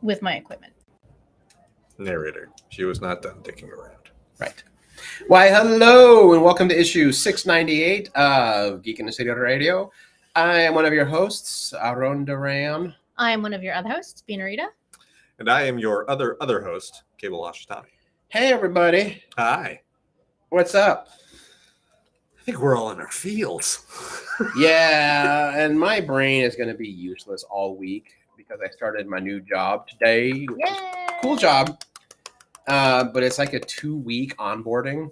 with my equipment. Narrator. She was not done dicking around. Right. Why, hello, and welcome to issue 698 of Geek in the City Radio. I am one of your hosts, Aaron Duran. I am one of your other hosts, Binarita. And I am your other host, Cable Ashitani. Hey, everybody. Hi. What's up? I think we're all in our fields. Yeah, and my brain is going to be useless all week because I started my new job today. Cool job. But it's like a 2-week onboarding.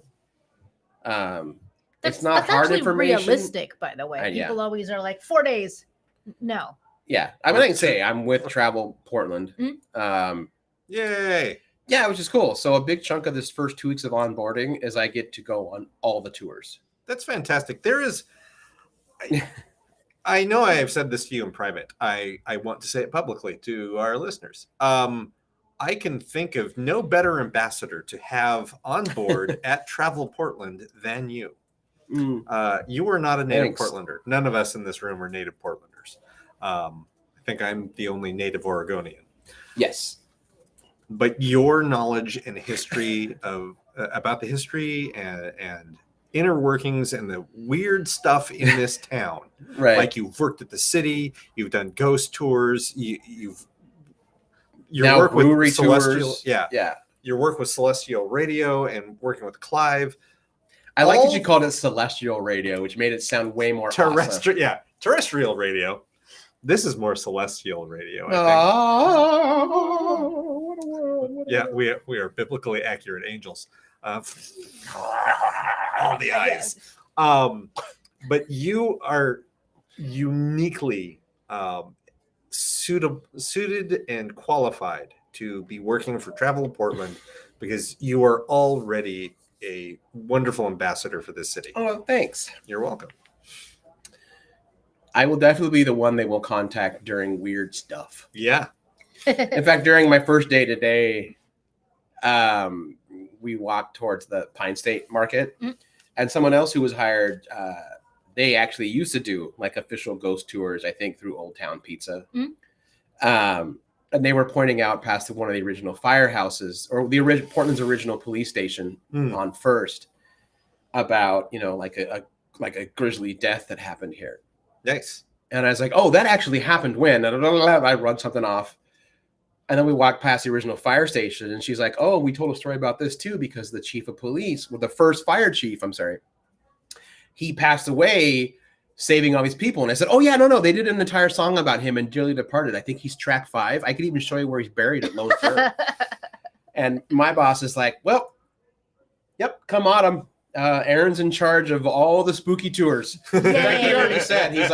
It's not hard information. Realistic, by the way. People always are like 4 days. No. Yeah, I mean, I can say I'm with Travel Portland. Yay! Yeah, which is cool. So a big chunk of this first 2 weeks of onboarding is I get to go on all the tours. That's fantastic. There is. I know I have said this to you in private. I want to say it publicly to our listeners. I can think of no better ambassador to have on board at Travel Portland than you. You are not a native Portlander. None of us in this room are native Portlanders. I think I'm the only native Oregonian. Yes. But your knowledge and history about the history and inner workings and the weird stuff in this town, right? Like you've worked at the city, you've done ghost tours, your now work with Celestial, tours. Yeah. Your work with Celestial Radio and working with Clive. I like that you called it Celestial Radio, which made it sound way more terrestrial. Awesome. Yeah, terrestrial radio. This is more Celestial Radio, I think. Yeah, we are biblically accurate angels. All the eyes. But you are uniquely suited and qualified to be working for Travel Portland because you are already a wonderful ambassador for this city. Oh, thanks. You're welcome. I will definitely be the one they will contact during weird stuff. Yeah. In fact, during my first day today, we walked towards the Pine State Market, and someone else who was hired, they actually used to do like official ghost tours, I think, through Old Town Pizza. And they were pointing out past one of the original firehouses or Portland's original police station on First about, like a grisly death that happened here. Nice. And I was like, oh, that actually happened when? And I run something off. And then we walked past the original fire station, and she's like, oh, we told a story about this too, because the chief of police, the first fire chief, he passed away saving all these people. And I said, oh, yeah, no, they did an entire song about him and dearly departed. I think he's track 5. I could even show you where he's buried at Lone Fir. And my boss is like, well, yep, come on him. Aaron's in charge of all the spooky tours. He already said, he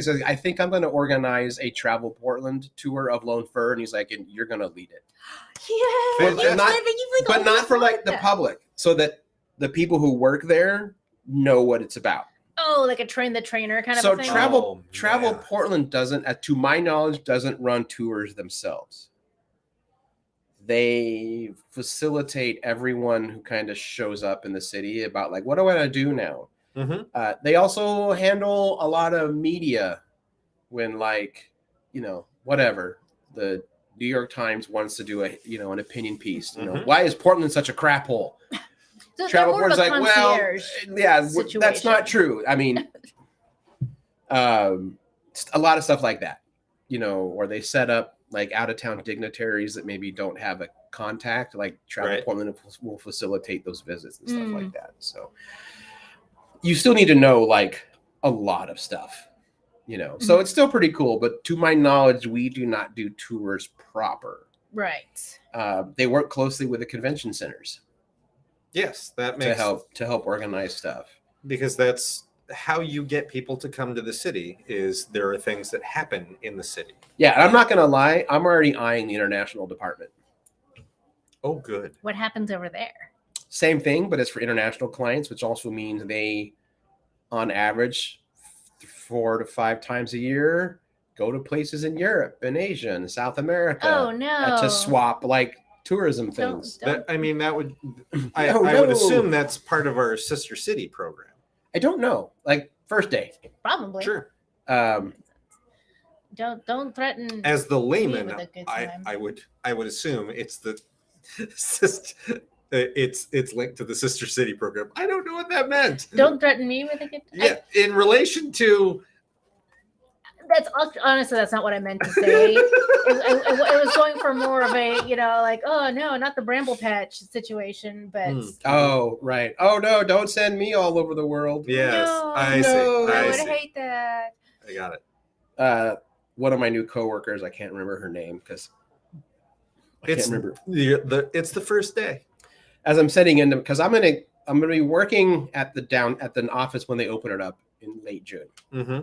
says, I think I'm going to organize a Travel Portland tour of Lone Fir. And he's like, and you're going to lead it. Yeah. But not for like the public, so that the people who work there know what it's about. Oh, like a train the trainer kind of a thing? So Travel Portland doesn't, to my knowledge, doesn't run tours themselves. They facilitate everyone who kind of shows up in the city about like, what do I do now? They also handle a lot of media when whatever the New York Times wants to do an opinion piece. Why is Portland such a crap hole? So Travel Portland's like, well, yeah, situation. That's not true. I mean, a lot of stuff like that, or they set up like out-of-town dignitaries that maybe don't have a contact, like Travel Portland will facilitate those visits and stuff like that. So you still need to know like a lot of stuff, so it's still pretty cool. But to my knowledge, we do not do tours proper. Right. They work closely with the convention centers. Yes, that makes to help organize stuff, because that's how you get people to come to the city. Is there are things that happen in the city. Yeah, and I'm not gonna lie, I'm already eyeing the international department. Oh, good. What happens over there? Same thing, but it's for international clients, which also means they, on average, 4 to 5 times a year, go to places in Europe and Asia and South America. Oh no! To swap like tourism things. I would assume that's part of our sister city program. I don't know. Like first day, probably. Sure. Don't threaten. As the layman, with a good I time. I would assume it's the it's linked to the Sister City program. I don't know what that meant. Don't threaten me with a good time. Yeah, in relation to That's honestly, that's not what I meant to say. It was going for more of a, like, oh no, not the bramble patch situation, but Oh, right. Oh no, don't send me all over the world. yes, no, I see. I would see. hate that. I got it. One of my new coworkers, I can't remember her name because I can't remember. It's the first day. As I'm setting into, because I'm gonna be working at the office when they open it up in late June. Mm-hmm.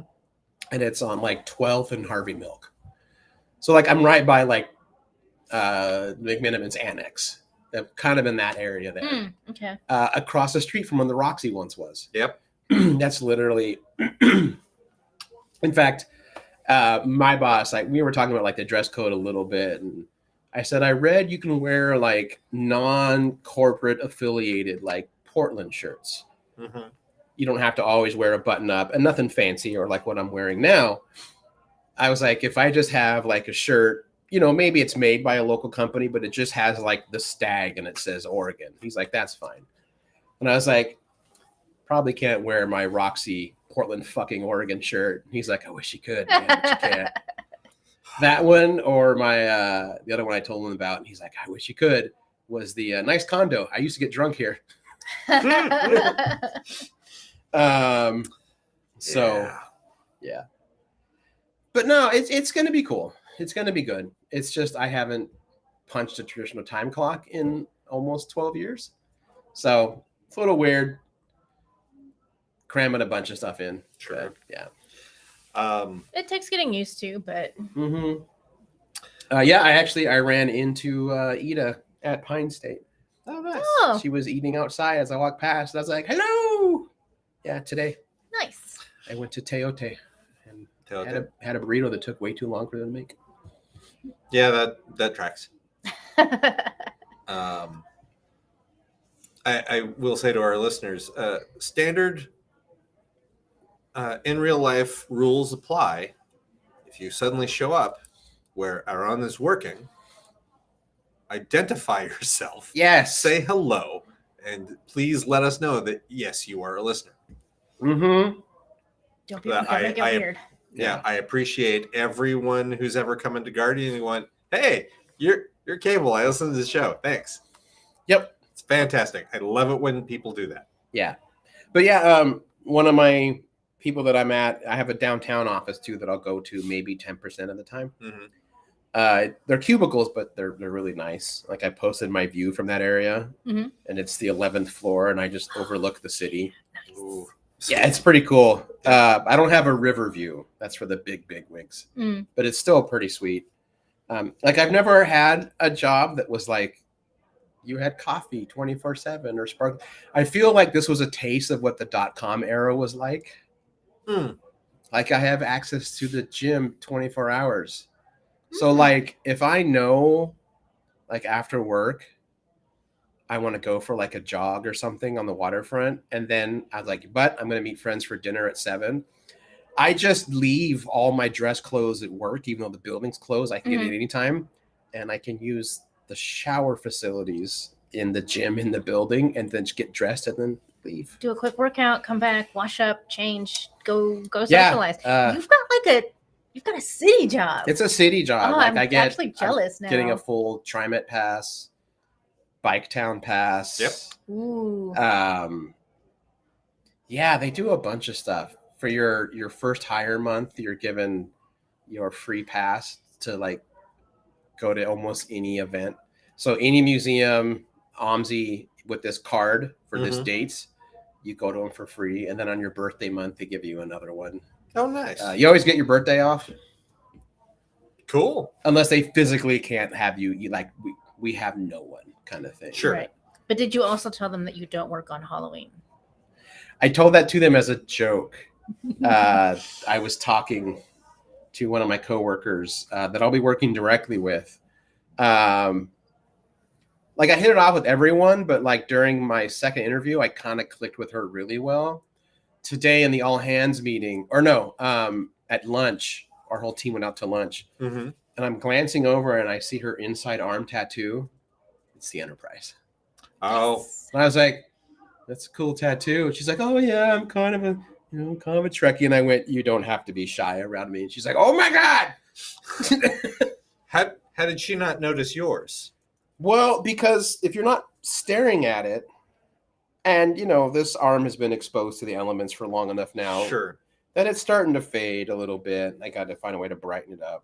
And it's on like 12th and Harvey Milk. So like I'm right by like McMiniman's Annex. I'm kind of in that area there. Okay. Across the street from when the Roxy once was. Yep. That's literally in fact, my boss, like we were talking about like the dress code a little bit, and I said I read you can wear like non-corporate affiliated like Portland shirts. Mm-hmm. You don't have to always wear a button up and nothing fancy or like what I'm wearing now. I was like, if I just have like a shirt, maybe it's made by a local company, but it just has like the stag and it says Oregon. He's like, that's fine. And I was like, probably can't wear my Roxy Portland fucking Oregon shirt. He's like, I wish you could, man, but you can't. That one or my the other one I told him about, and he's like, I wish you could, was the nice condo. I used to get drunk here. Yeah. But no, it's gonna be cool. It's gonna be good. It's just I haven't punched a traditional time clock in almost 12 years. So it's a little weird cramming a bunch of stuff in. Sure. But, yeah. It takes getting used to, but I ran into Ida at Pine State. Oh, nice. Oh, She was eating outside as I walked past. I was like, hello. Yeah, today nice. I went to Teote and Teote. had a burrito that took way too long for them to make. Yeah, that tracks. I will say to our listeners, standard in real life rules apply. If you suddenly show up where Aaron is working, identify yourself. Yes. Say hello, and please let us know that yes, you are a listener. Mm-hmm. Don't make it weird. Yeah, I appreciate everyone who's ever come into Guardian and went, hey, you're Cable. I listened to the show. Thanks. Yep. It's fantastic. I love it when people do that. Yeah. But yeah, one of my people that I'm at, I have a downtown office too that I'll go to maybe 10% of the time. Mm-hmm. They're cubicles, but they're really nice. Like I posted my view from that area, and it's the 11th floor, and I just overlook the city. Nice. Ooh. Yeah, it's pretty cool. I don't have a river view. That's for the big wigs, but it's still pretty sweet. Like I've never had a job that was like you had coffee 24/7 or spark. I feel like this was a taste of what the .com era was like. Like I have access to the gym 24 hours. So like if I know like after work I want to go for like a jog or something on the waterfront, and then I was like, but I'm going to meet friends for dinner at 7. I just leave all my dress clothes at work, even though the building's closed. I can get it anytime, and I can use the shower facilities in the gym in the building, and then just get dressed and then leave. Do a quick workout, come back, wash up, change, go socialize. You've got a city job. It's a city job. Oh, like I'm I get actually jealous now. Getting a full TriMet pass, Bike Town pass. Yep. Ooh. Yeah, they do a bunch of stuff. For your first hire month, you're given your free pass to like go to almost any event. So any museum, OMSI with this card for this dates, you go to them for free. And then on your birthday month, they give you another one. Oh, nice. You always get your birthday off. Cool. Unless they physically can't have you. You like, we have no one kind of thing. Sure. Right. But did you also tell them that you don't work on Halloween? I told that to them as a joke. I was talking to one of my coworkers that I'll be working directly with. Like I hit it off with everyone, but like during my second interview, I kind of clicked with her really well. Today in the all hands meeting, or no, at lunch our whole team went out to lunch, Mm-hmm. and I'm glancing over and I see her inside arm tattoo. It's the Enterprise. Oh, And I was like, "That's a cool tattoo." And she's like, "Oh yeah, I'm kind of a Trekkie." And I went, "You don't have to be shy around me." And she's like, "Oh my god." how did she not notice yours? Well, because if you're not staring at it, and this arm has been exposed to the elements for long enough now, Sure. that it's starting to fade a little bit. I got to find a way to brighten it up.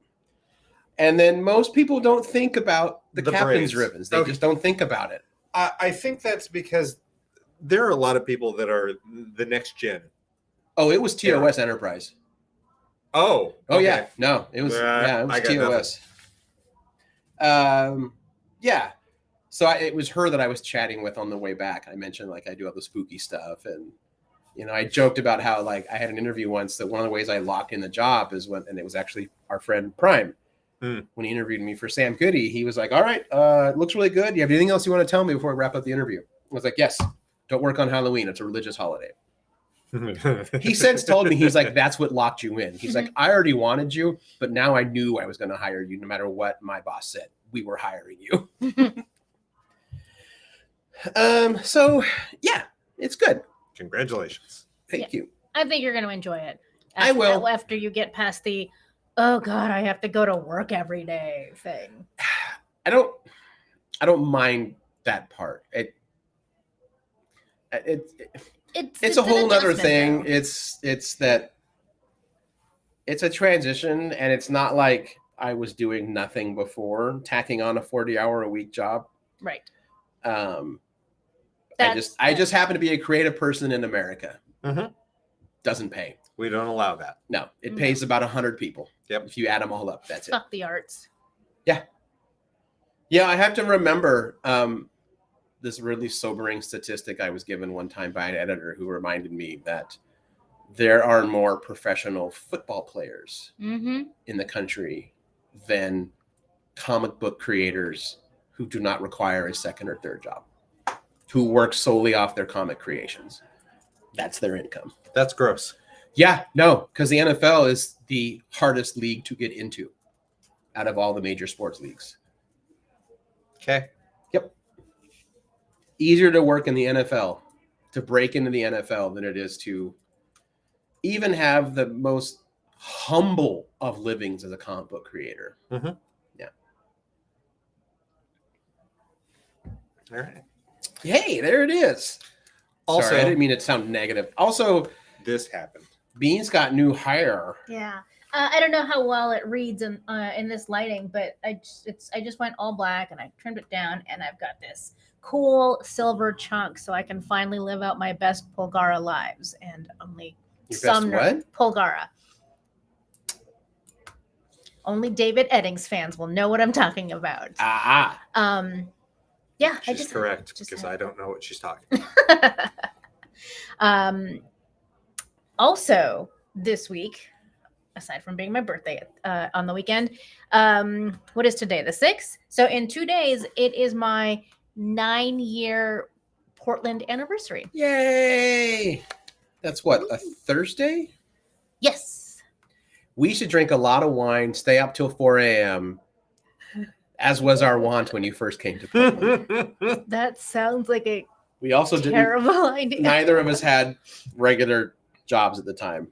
And then most people don't think about the captain's braids. ribbons. They just don't think about it. I think that's because there are a lot of people that are the next gen. Oh, it was TOS Enterprise. Oh. Oh okay. yeah, no, it was it was TOS. Yeah. So it was her that I was chatting with on the way back. I mentioned like I do all the spooky stuff, and I joked about how like I had an interview once that one of the ways I locked in the job is and it was actually our friend Prime. When he interviewed me for Sam Goody, he was like, "All right, it looks really good. You have anything else you want to tell me before we wrap up the interview?" I was like, "Yes, don't work on Halloween. It's a religious holiday." He since told me, he's like, "That's what locked you in." He's like, "I already wanted you, but now I knew I was going to hire you no matter what my boss said. We were hiring you." So yeah, it's good. Congratulations. Thank you. I think you're going to enjoy it. I will. After you get past the, oh God, I have to go to work every day thing. I don't mind that part. It's a whole nother thing. Though. It's that it's a transition, and it's not like I was doing nothing before, tacking on a 40-hour-a-week job. Right. I just happen to be a creative person in America. Mm-hmm. Doesn't pay. We don't allow that. No, it pays about 100 people. Yep. If you add them all up, that's it. Fuck the arts. Yeah. Yeah, I have to remember this really sobering statistic I was given one time by an editor who reminded me that there are more professional football players in the country than comic book creators who do not require a second or third job, who work solely off their comic creations. That's their income. That's gross. Yeah, no, because the NFL is the hardest league to get into out of all the major sports leagues. Okay. Yep. Easier to work in the NFL, to break into the NFL, than it is to even have the most humble of livings as a comic book creator. Mm-hmm. Yeah. All right. Hey, there it is. Also, Sorry, I didn't mean it to sound negative. Also, this happened. Bean's got new hair. Yeah. I don't know how well it reads in this lighting, but I just went all black and I trimmed it down, and I've got this cool silver chunk, so I can finally live out my best Polgara lives, and only Your some best what? Polgara. Only David Eddings fans will know what I'm talking about. Ah. Yeah, She's correct because I don't know what she's talking about. Also, this week, aside from being my birthday on the weekend, what is today? The 6th? So in 2 days, it is my 9-year Portland anniversary. Yay! That's what, a Thursday? Yes. We should drink a lot of wine, stay up till 4 a.m., as was our want when you first came to Portland. That sounds like a We also terrible idea. Neither of us had regular jobs at the time.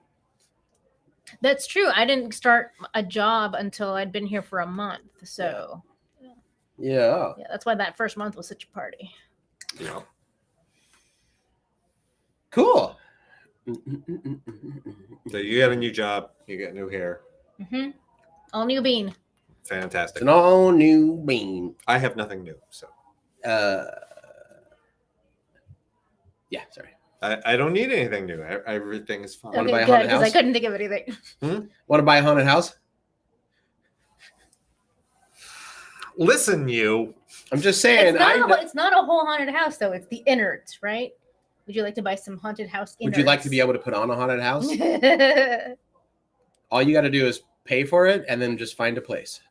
That's true. I didn't start a job until I'd been here for a month. So Yeah. That's why that first month was such a party. Yeah. Cool. So you got a new job. You got new hair. Mm-hmm. All new bean. Fantastic. It's an all new bean. I have nothing new. So. Yeah. Sorry. I don't need anything new. Everything is fine. Want to buy a Okay, good, haunted because I house? couldn't think of anything. Want to buy a haunted house? Listen, you. I'm just saying. It's not a whole haunted house, though. It's the innards, right? Would you like to buy some haunted house innards? Would you like to be able to put on a haunted house? All you got to do is pay for it and then just find a place.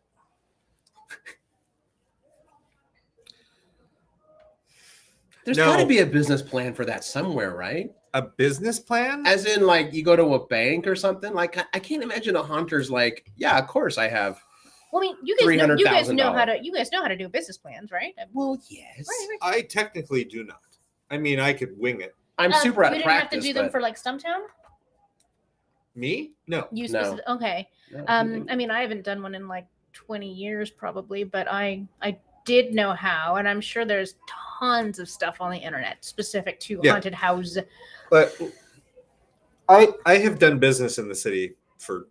There's got to be a business plan for that somewhere, right? A business plan? As in, like, you go to a bank or something? Like, I can't imagine a haunter's like, yeah, of course I have. Well, I mean, you guys know how $300,000. to do business plans, right? Well, yes. Right. I technically do not. I mean, I could wing it. I'm super out You of didn't have practice. to do them for like Stumptown. Me? No. You No. okay. No, I mean, I haven't done one in like 20 years probably, but I did know how, and I'm sure there's tons of stuff on the internet specific to haunted house. But I have done business in the city for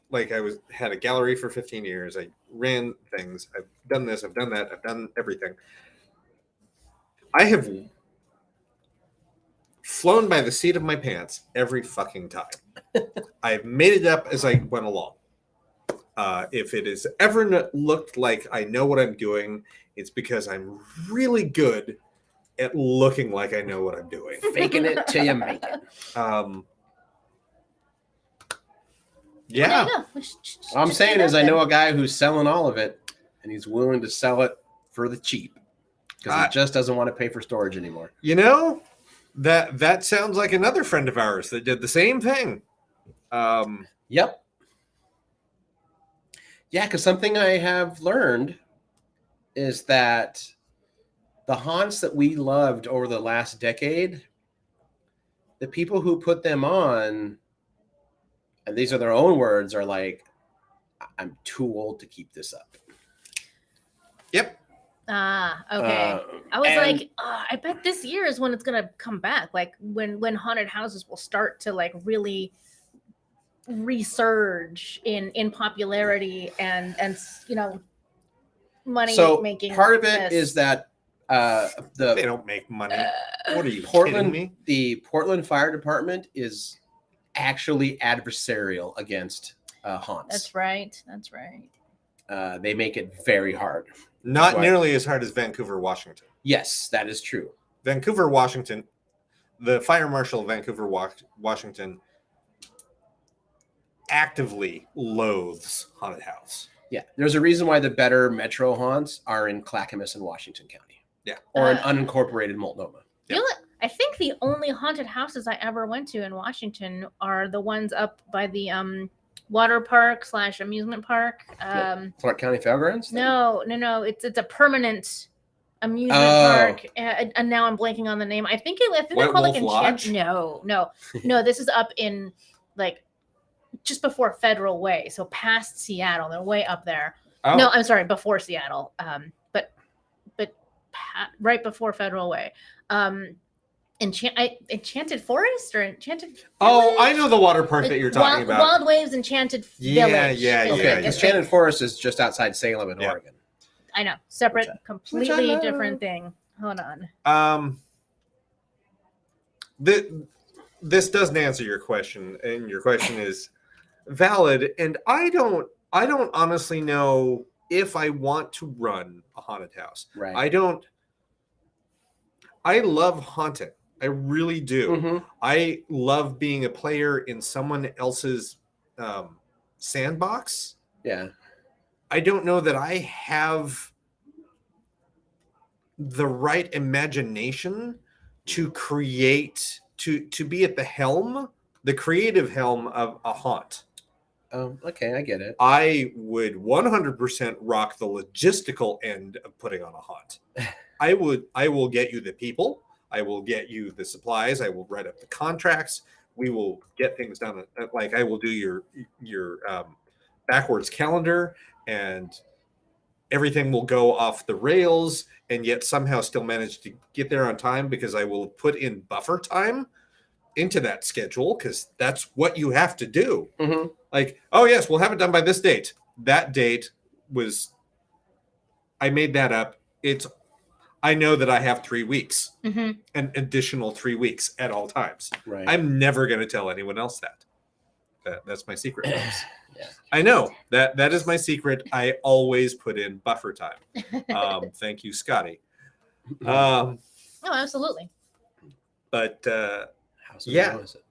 like had a gallery for 15 years. I ran things. I've done this. I've done that. I've done everything. I have flown by the seat of my pants every fucking time. I've made it up as I went along. If it has ever looked like I know what I'm doing, it's because I'm really good at looking like I know what I'm doing. Faking it till you make it. Yeah. What I'm saying is I know a guy who's selling all of it, and he's willing to sell it for the cheap because he just doesn't want to pay for storage anymore. You know, that sounds like another friend of ours that did the same thing. Yep. Yeah, because something I have learned is that the haunts that we loved over the last decade, the people who put them on, and these are their own words, are like, I'm too old to keep this up. Yep. Okay. I was like, I bet this year is when it's gonna come back. Like when haunted houses will start to like really resurge in popularity and money making. Part of it is that they don't make money. What are you Portland? kidding me? The Portland Fire Department is actually adversarial against haunts. That's right. They make it very hard. Not nearly as hard as Vancouver, Washington. Yes, that is true. Vancouver, Washington, the fire marshal of Vancouver, Washington, actively loathes haunted house. Yeah, there's a reason why the better metro haunts are in Clackamas and Washington County. Yeah, or in unincorporated Multnomah. You know what? I think the only haunted houses I ever went to in Washington are the ones up by the water park / amusement park. Clark County Fairgrounds? No. It's a permanent amusement park, and now I'm blanking on the name. I think they're called like Lodge? No. This is up in like just before Federal Way, so past Seattle. They're way up there. Oh. No, I'm sorry, before Seattle. But right before Federal Way. Enchanted Forest or Enchanted Village? Oh, I know the water park that you're talking about. Wild Waves Enchanted Village. Yeah. Okay, Enchanted Forest is just outside Salem in Oregon. I know. Separate, completely different thing. Hold on. This doesn't answer your question, and your question is valid. And I don't honestly know if I want to run a haunted house. Right. I love haunting. I really do. Mm-hmm. I love being a player in someone else's sandbox. Yeah. I don't know that I have the right imagination to create, to be at the helm, the creative helm of a haunt. Okay, I get it. I would 100% rock the logistical end of putting on a haunt. I will get you the people. I will get you the supplies. I will write up the contracts. We will get things done. Like I will do your backwards calendar, and everything will go off the rails, and yet somehow still manage to get there on time because I will put in buffer time into that schedule because that's what you have to do. Mm-hmm. Like, oh yes, we'll have it done by this date. That date was, I made that up. I know that I have 3 weeks, an additional 3 weeks at all times. Right. I'm never going to tell anyone else that. That's my secret. Yeah. I know that is my secret. I always put in buffer time. Thank you, Scotty. Oh, absolutely. But How is it?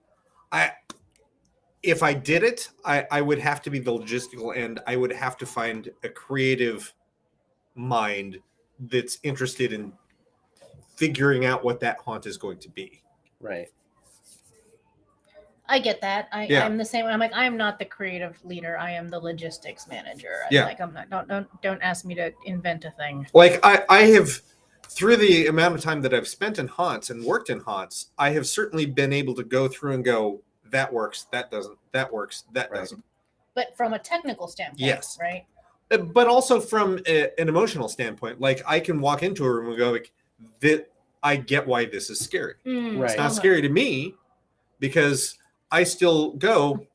if I did it, I would have to be the logistical end. I would have to find a creative mind that's interested in figuring out what that haunt is going to be. Right. I get that. Yeah. I'm the same. I'm like, I am not the creative leader. I am the logistics manager. I'm Yeah. like, I'm not. Don't ask me to invent a thing. Like I have, through the amount of time that I've spent in haunts and worked in haunts, I have certainly been able to go through and go, that works, that doesn't, that works, that Right. doesn't. But from a technical standpoint, Yes. right? But also from an emotional standpoint, like I can walk into a room and go, like, that I get why this is scary. Mm, Right. It's not okay. scary to me because I still go,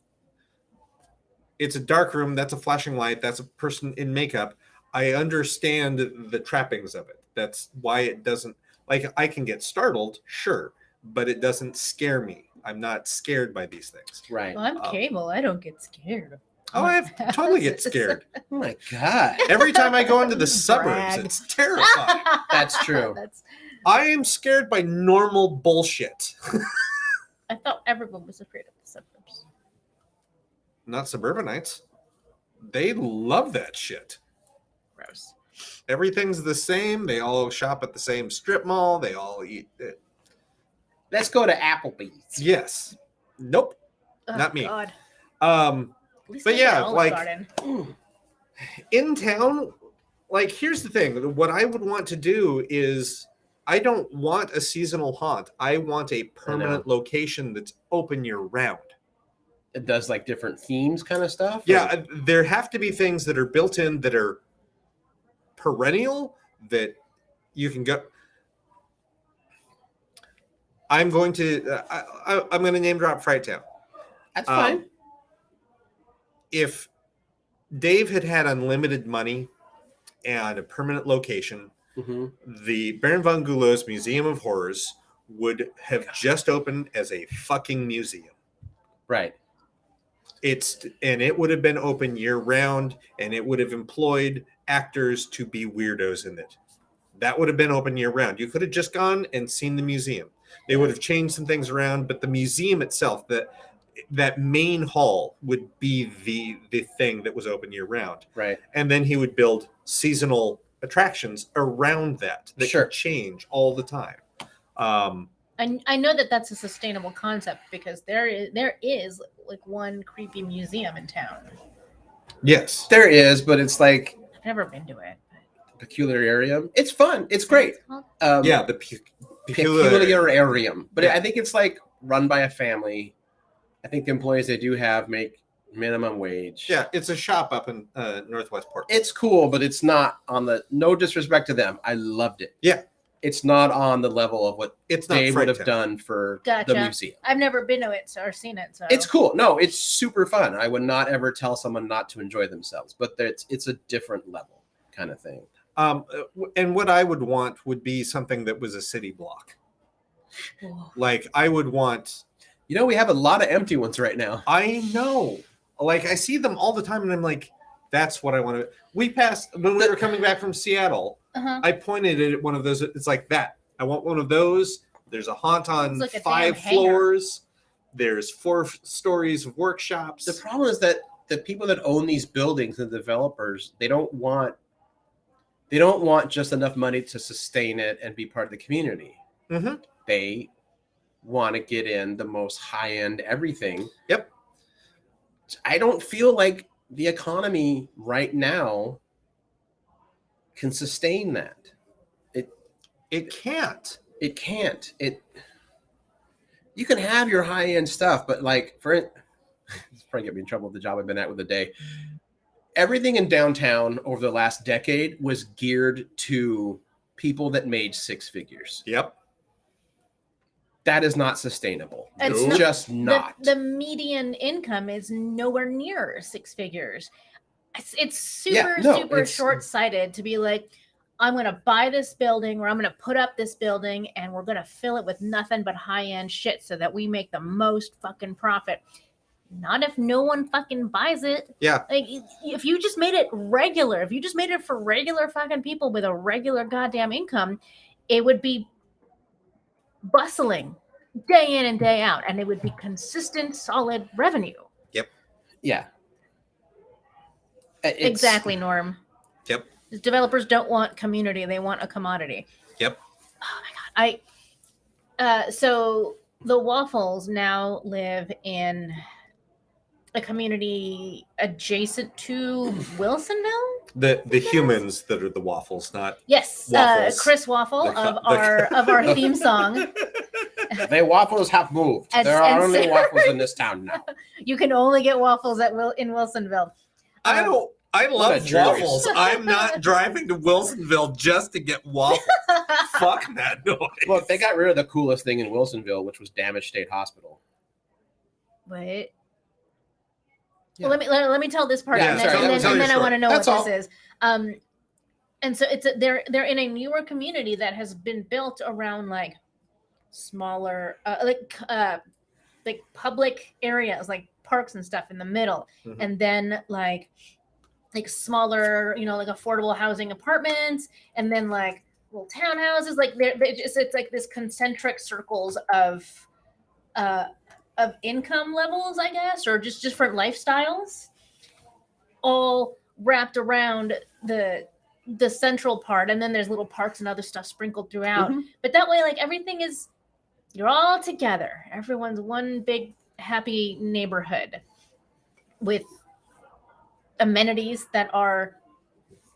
it's a dark room, that's a flashing light, that's a person in makeup. I understand the trappings of it. That's why it doesn't, like, I can get startled, sure, but it doesn't scare me. I'm not scared by these things. Right. Well, I'm cable. I don't get scared. Oh, I totally get scared. Oh my God. Every time I go into the suburbs, Brag. it's terrifying. That's true. That's. I am scared by normal bullshit. I thought everyone was afraid of the suburbs. Not suburbanites. They love that shit. Gross. Everything's the same. They all shop at the same strip mall. They all eat it. Let's go to Applebee's. Yes. Nope. Oh, Not me. God. Um, At least But I get yeah, Olive like- Garden. in town, like, here's the thing. What I would want to do is I don't want a seasonal haunt. I want a permanent location that's open year round. It does like different themes kind of stuff. Yeah, there have to be things that are built in that are perennial that you can go. I'm going to I'm going to name drop Fright Town. That's fine. If Dave had unlimited money and a permanent location, Mm-hmm. the Baron von Gulow's Museum of Horrors would have just opened as a fucking museum. Right. And it would have been open year round, and it would have employed actors to be weirdos in it. That would have been open year round. You could have just gone and seen the museum. They would have changed some things around, but the museum itself, that main hall would be the thing that was open year round. Right. And then he would build seasonal attractions around that Sure. could change all the time. I know that that's a sustainable concept because there is like one creepy museum in town. Yes. There is, but it's like I've never been to it. peculiarium. It's fun. It's great. Yeah, the Peculiarium. But Yeah. I think it's like run by a family. I think the employees they do have make minimum wage. Yeah, it's a shop up in Northwest Portland. It's cool, but it's not on the, no disrespect to them. I loved it. Yeah. It's not on the level of what It's not Dave would have Fright done for Gotcha. the museum. I've never been to it or seen it, so It's cool. No, it's super fun. I would not ever tell someone not to enjoy themselves, but it's a different level kind of thing. And what I would want would be something that was a city block. Whoa. Like I would want. You know, we have a lot of empty ones right now. I know. Like I see them all the time, and I'm like, that's what I want to. We passed when we were coming back from Seattle. Uh-huh. I pointed at one of those. It's like that. I want one of those. There's a haunt on It's like a 5 damn hangar. floors. There's 4 stories of workshops. The problem is that the people that own these buildings, the developers, they don't want just enough money to sustain it and be part of the community. Mm-hmm. They want to get in the most high-end everything. Yep. I don't feel like the economy right now can sustain that. It can't. It can't. You can have your high-end stuff, but like it's probably get me in trouble with the job I've been at with the day. Everything in downtown over the last decade was geared to people that made 6 figures. Yep. That is not sustainable. It's It's not. just not. The median income is nowhere near 6 figures. It's super it's- short-sighted to be like, I'm going to buy this building or I'm going to put up this building and we're going to fill it with nothing but high-end shit so that we make the most fucking profit. Not if no one fucking buys it. Yeah. Like if you just made it regular, if you just made it for regular fucking people with a regular goddamn income, it would be bustling day in and day out and it would be consistent, solid revenue. Yeah. Exactly, Norm. Yep. The developers don't want community; they want a commodity. Yep. Oh my god! So the Waffles now live in a community adjacent to Wilsonville. The humans that are the Waffles, not Yes, Waffles. Chris Waffle The co- of the- our theme song. The waffles have moved. And- There are and only so- waffles in this town now. You can only get waffles in Wilsonville. I don't. I What love a choice. waffles. I'm not driving to Wilsonville just to get waffles. Fuck that noise. Look, they got rid of the coolest thing in Wilsonville, which was Damage State Hospital. Wait. Yeah. Well, let me tell this part, Yeah, and then, sorry, and then, tell and your then I want to know That's what all. this is. And so they're in a newer community that has been built around like smaller, like public areas, like parks and stuff in the middle, Mhm. and then like smaller, like affordable housing apartments, and then like little townhouses. Like it's like this concentric circles of income levels, I guess, or just different lifestyles, all wrapped around the central part, and then there's little parks and other stuff sprinkled throughout. Mhm. But that way, like you're all together. Everyone's one big happy neighborhood with amenities that are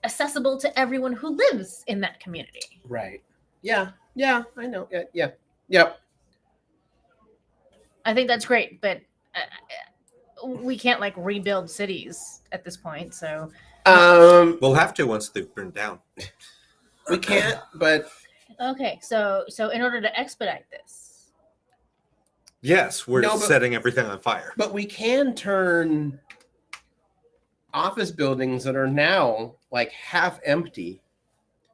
accessible to everyone who lives in that community. Right. Yeah. Yeah. I know. Yeah. Yep. I think that's great, but we can't like rebuild cities at this point. So We'll have to once they've burned down. We can't. But okay, so in order to expedite this, Yes, we're No, but- setting everything on fire. we can turn office buildings that are now like half empty.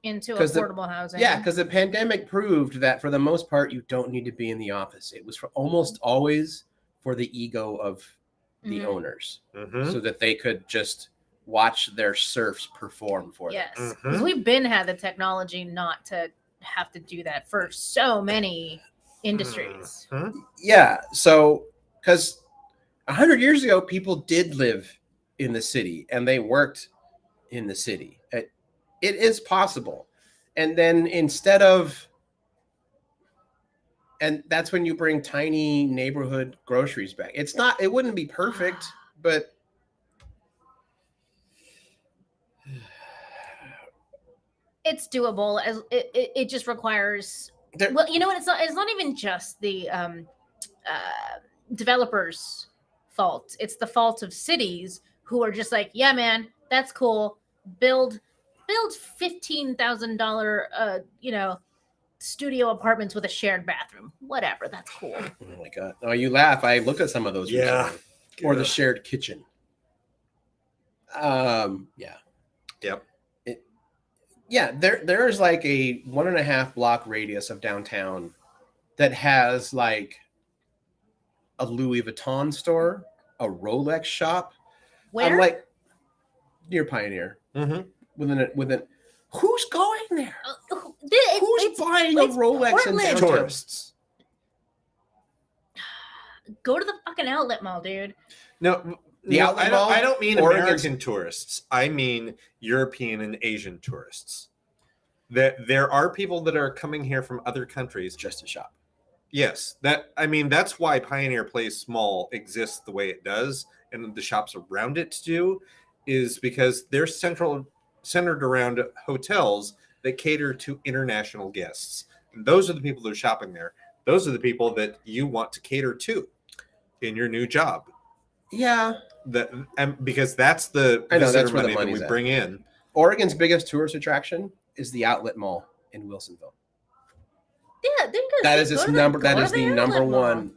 into 'Cause affordable housing. Yeah, because the pandemic proved that for the most part, you don't need to be in the office. It was for almost always for the ego of the Mhm. owners, Mhm. so that they could just watch their serfs perform for them. Yes, because we've been had the technology not to have to do that for so many industries. Mhm. Yeah, so because 100 years ago, people did live in the city and they worked in the city. It is possible. And then instead of, and that's when you bring tiny neighborhood groceries back. It wouldn't be perfect, but It's doable. As it just requires. There- Well, you know what? It's not even just the developers' fault. It's the fault of cities who are just like, yeah, man, that's cool. Build $15,000 studio apartments with a shared bathroom. Whatever, that's cool. oh my God. Oh, you laugh. I looked at some of those. Yeah. recently. Or the Yeah. shared kitchen. Yeah. Yep. Yeah, there's like a 1.5 block radius of downtown that has like a Louis Vuitton store, a Rolex shop. Where? I'm like near Pioneer. Mhm. Within who's going there? Who's It's- buying a it's Rolex in Portland. downtown? Tourists. Go to the fucking outlet mall, dude. No, The no, outlet I don't. mall, I don't mean Oregon's- American tourists. I mean European and Asian tourists. There are people that are coming here from other countries. Just to shop. Yes, that's why Pioneer Place Mall exists the way it does, and the shops around it do, is because they're centered around hotels that cater to international guests. And those are the people that are shopping there. Those are the people that you want to cater to in your new job. Yeah. Because that's the I know, visitor that's where the money that money's we at. bring in. Oregon's biggest tourist attraction is the outlet mall in Wilsonville. Yeah, That is the number outlet mall. one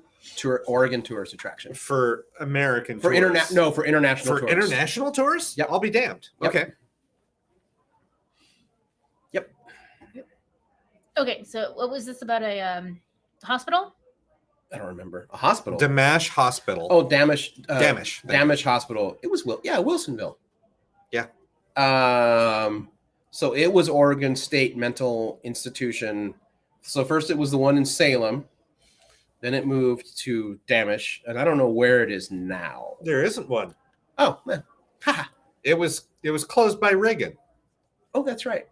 Oregon tourist attraction. For American For tourists. for international For tourists. international tourists? Yep. I'll be damned. Yep. Okay. Okay, so what was this about a hospital? I don't remember. A hospital. Damash Hospital. Oh, Damish. Damish. Damish Hospital. It was Wilsonville. Yeah. So it was Oregon State Mental Institution. So first it was the one in Salem. Then it moved to Damish, and I don't know where it is now. There isn't one. Oh, man. Ha. It was closed by Reagan, Oh, that's right.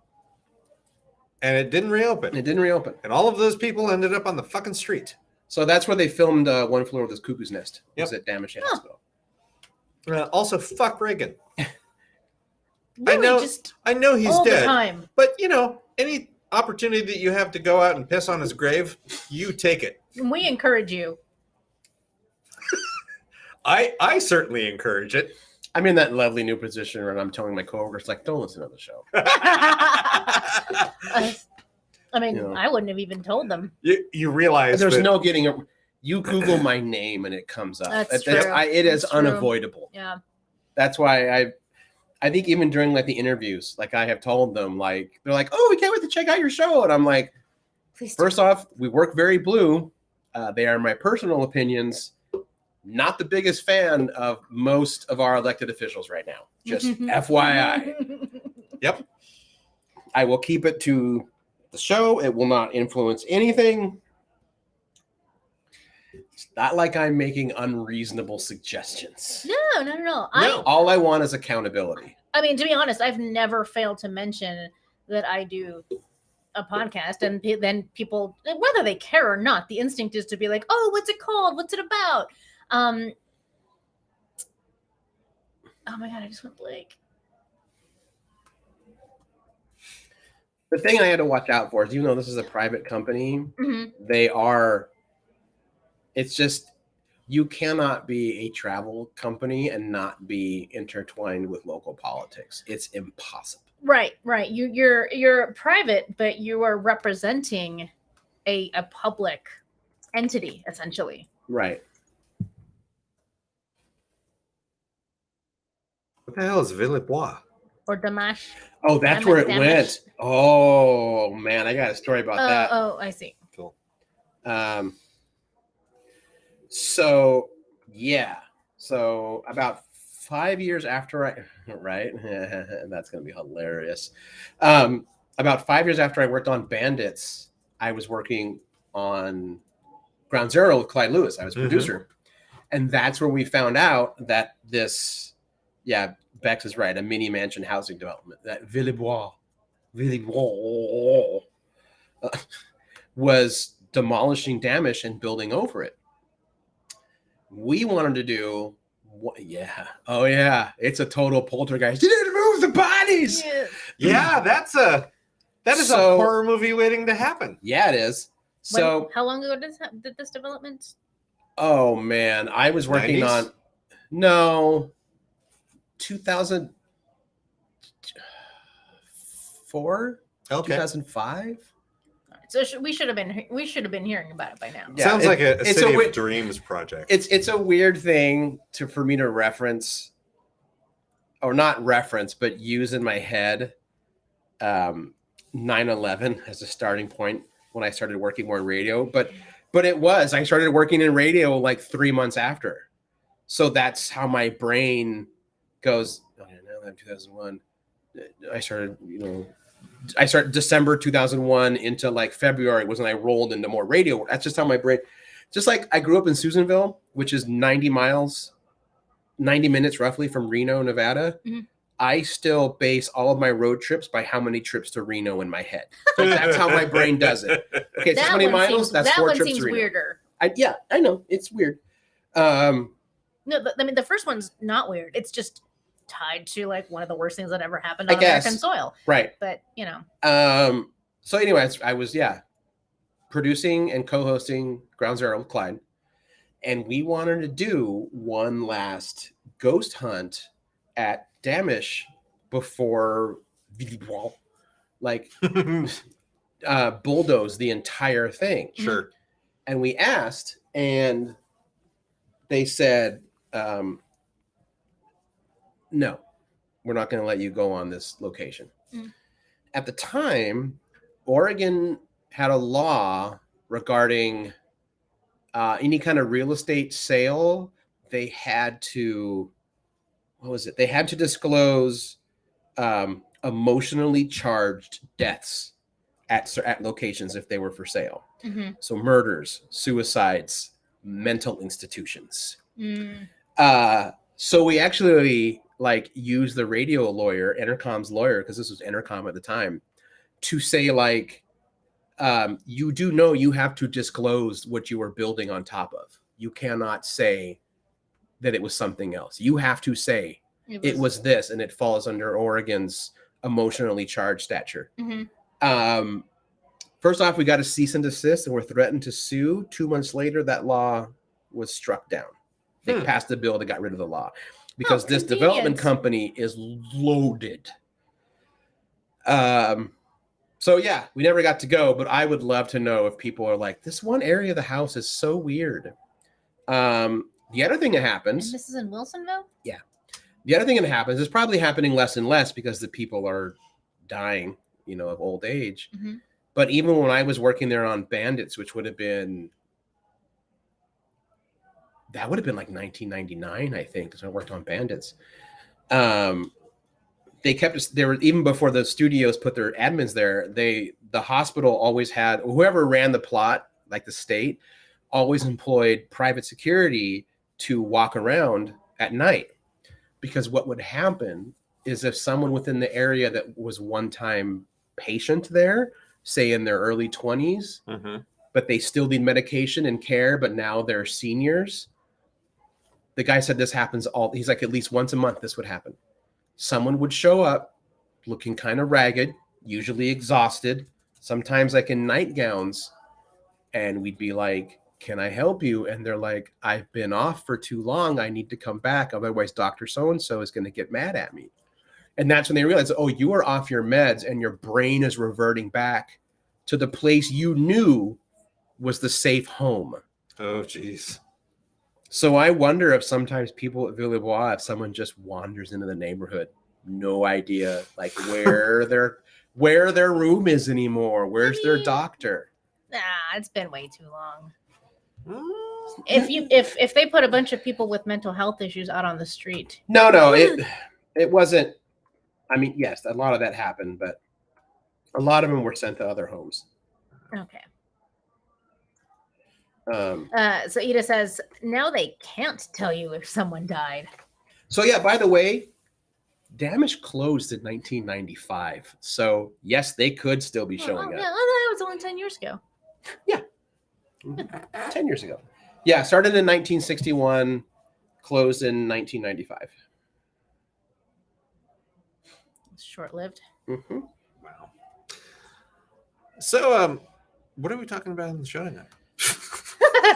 and it didn't reopen. It didn't reopen. And all of those people ended up on the fucking street. So that's where they filmed One Flew Over the Cuckoo's Nest. Yep. Was at Damage Huh. Hospital. Also, fuck Reagan. Really, just I know he's all dead, the time. but any opportunity that you have to go out and piss on his grave, you take it. We encourage you. I certainly encourage it. I'm in that lovely new position where I'm telling my coworkers, like, don't listen to the show. I mean, You know. I wouldn't have even told them. You realize There's that no getting it. You Google my name and it comes up. That's It true. it is That's true. unavoidable. Yeah. That's why I think even during like the interviews, like I have told them, like they're like, "Oh, we can't wait to check out your show," and I'm like, Please first off, we work very blue. They are my personal opinions. Not the biggest fan of most of our elected officials right now. Just FYI. Yep. I will keep it to the show. It will not influence anything. It's not like I'm making unreasonable suggestions. No, not at all. No. All I want is accountability. I mean, to be honest, I've never failed to mention that I do a podcast, and then people, whether they care or not, the instinct is to be like, "Oh, what's it called? What's it about?" Oh my god, I just went blank. The thing I had to watch out for is, even though this is a private company, Mhm. it's just, you cannot be a travel company and not be intertwined with local politics. It's impossible. Right. You're private, but you are representing a public entity, essentially. Right. What the hell is Villebois? Or Damash. Oh, that's where it went. Oh man, I got a story about that. Oh, I see. Cool. So yeah. So about 5 years after right? That's gonna be hilarious. About 5 years after I worked on Bandits, I was working on Ground Zero with Clyde Lewis. I was producer. And that's where we found out that this, Bex is right, a mini mansion housing development, that Villebois was demolishing Damish and building over it. We wanted to do, it's a total poltergeist. You didn't move the bodies. Yeah, that is a horror movie waiting to happen. Yeah, it is. So how long ago did this development? Oh man, I was working 90s? on 2004, Okay. 2005. So we should have been hearing about it by now. Yeah, Sounds like a it's City a of Dreams project. It's a weird thing for me to reference, or not reference, but use in my head 9/11 as a starting point when I started working more in radio. But I started working in radio like 3 months after. So that's how my brain goes. 2001. I started December 2001 into like February was when I rolled into more radio. That's just how my brain, just like I grew up in Susanville, which is 90 minutes roughly from Reno, Nevada. Mm-hmm. I still base all of my road trips by how many trips to Reno in my head. Like, that's how my brain does it. Okay, so 20 miles, that's 4 trips to Reno. Weirder. I know, it's weird. No, I mean, the first one's not weird. It's just tied to like one of the worst things that ever happened on American soil. Right. But, So anyways, I was, producing and co-hosting Ground Zero with Clyde. And we wanted to do one last ghost hunt at Damish before bulldoze the entire thing. Sure. And we asked, and they said, no, we're not going to let you go on this location. At the time, Oregon had a law regarding any kind of real estate sale. They had to, They had to disclose emotionally charged deaths at locations if they were for sale. Mm-hmm. So murders, suicides, mental institutions. So we actually used the radio lawyer, Entercom's lawyer, because this was Entercom at the time, to say you do know you have to disclose what you are building on top of. You cannot say that it was something else. You have to say it was this, and it falls under Oregon's emotionally charged statute. Mhm. First off, we got a cease and desist, and we're threatened to sue. 2 months later, that law was struck down. They passed a bill that got rid of the law because this development company is loaded. So yeah, we never got to go, but I would love to know if people are like, this one area of the house is so weird. The other thing that happens, And this is in Wilsonville? Yeah. The other thing that happens is probably happening less and less because the people are dying, of old age. Mm-hmm. But even when I was working there on Bandits, which would have been like 1999, I think, because I worked on Bandits. They kept us there even before the studios put their admins there. The hospital always had whoever ran the plot, like the state, always employed private security to walk around at night, because what would happen is if someone within the area that was one time patient there, say in their early 20s, but they still need medication and care, but now they're seniors. The guy said this happens he's like, at least once a month this would happen. Someone would show up looking kind of ragged, usually exhausted, sometimes like in nightgowns, and we'd be like, can I help you? And they're like, I've been off for too long. I need to come back. Otherwise, Dr. So-and-so is going to get mad at me. And that's when they realize, oh, you are off your meds and your brain is reverting back to the place you knew was the safe home. Oh, geez. So I wonder if sometimes people at Villebois, if someone just wanders into the neighborhood, no idea like where their room is anymore. Where's their doctor? Nah, it's been way too long. If they put a bunch of people with mental health issues out on the street. No, it wasn't. I mean, yes, a lot of that happened, but a lot of them were sent to other homes. Okay. So Ida says, now they can't tell you if someone died. So yeah, by the way, Damage closed in 1995. So yes, they could still be showing up. Yeah, that was only 10 years ago. Yeah. 10 years ago. Yeah, started in 1961, closed in 1995. Short-lived. Mm-hmm. Wow. So, what are we talking about in the show tonight?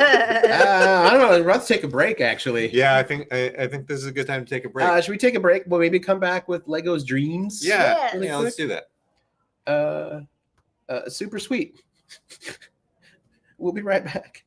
I don't know. Let's take a break, actually. Yeah, I think this is a good time to take a break. Should we take a break? We'll maybe come back with Lego's Dreams. Yeah, Yes. let's do that. Super sweet. We'll be right back.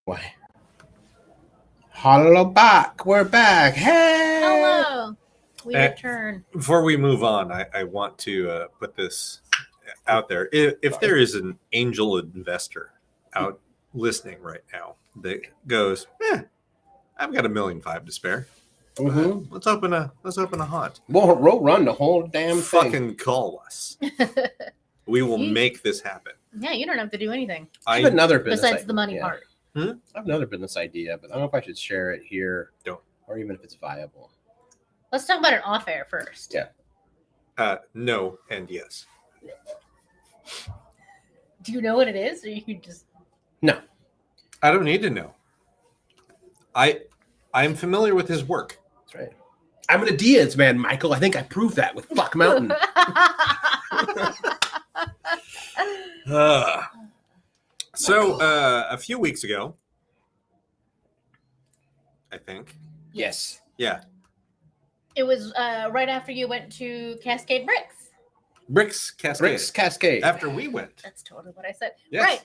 Why? Hello back. We're back. Hey. Hello. We Eh. return. Before we move on, I want to put this out there. If there is an angel investor out listening right now that goes, I've got $1.5 million to spare. Mm-hmm. Let's open a haunt. We'll run the whole damn thing. Fucking call us. We will make this happen. Yeah, you don't have to do anything I have another business besides the money idea. part. I have another business idea, but I don't know if I should share it here. Don't. Or even if it's viable. Let's talk about it off air first. Yeah. No and yes. Do you know what it is, or you just? No. I don't need to know. I'm familiar with his work. That's right. I'm an Diaz man, Michael. I think I proved that with Fuck Mountain. So a few weeks ago, I think. Yes. Yeah. It was right after you went to Cascade Bricks. Bricks Cascade. Bricks Cascade. After we went. That's totally what I said. Yes. Right.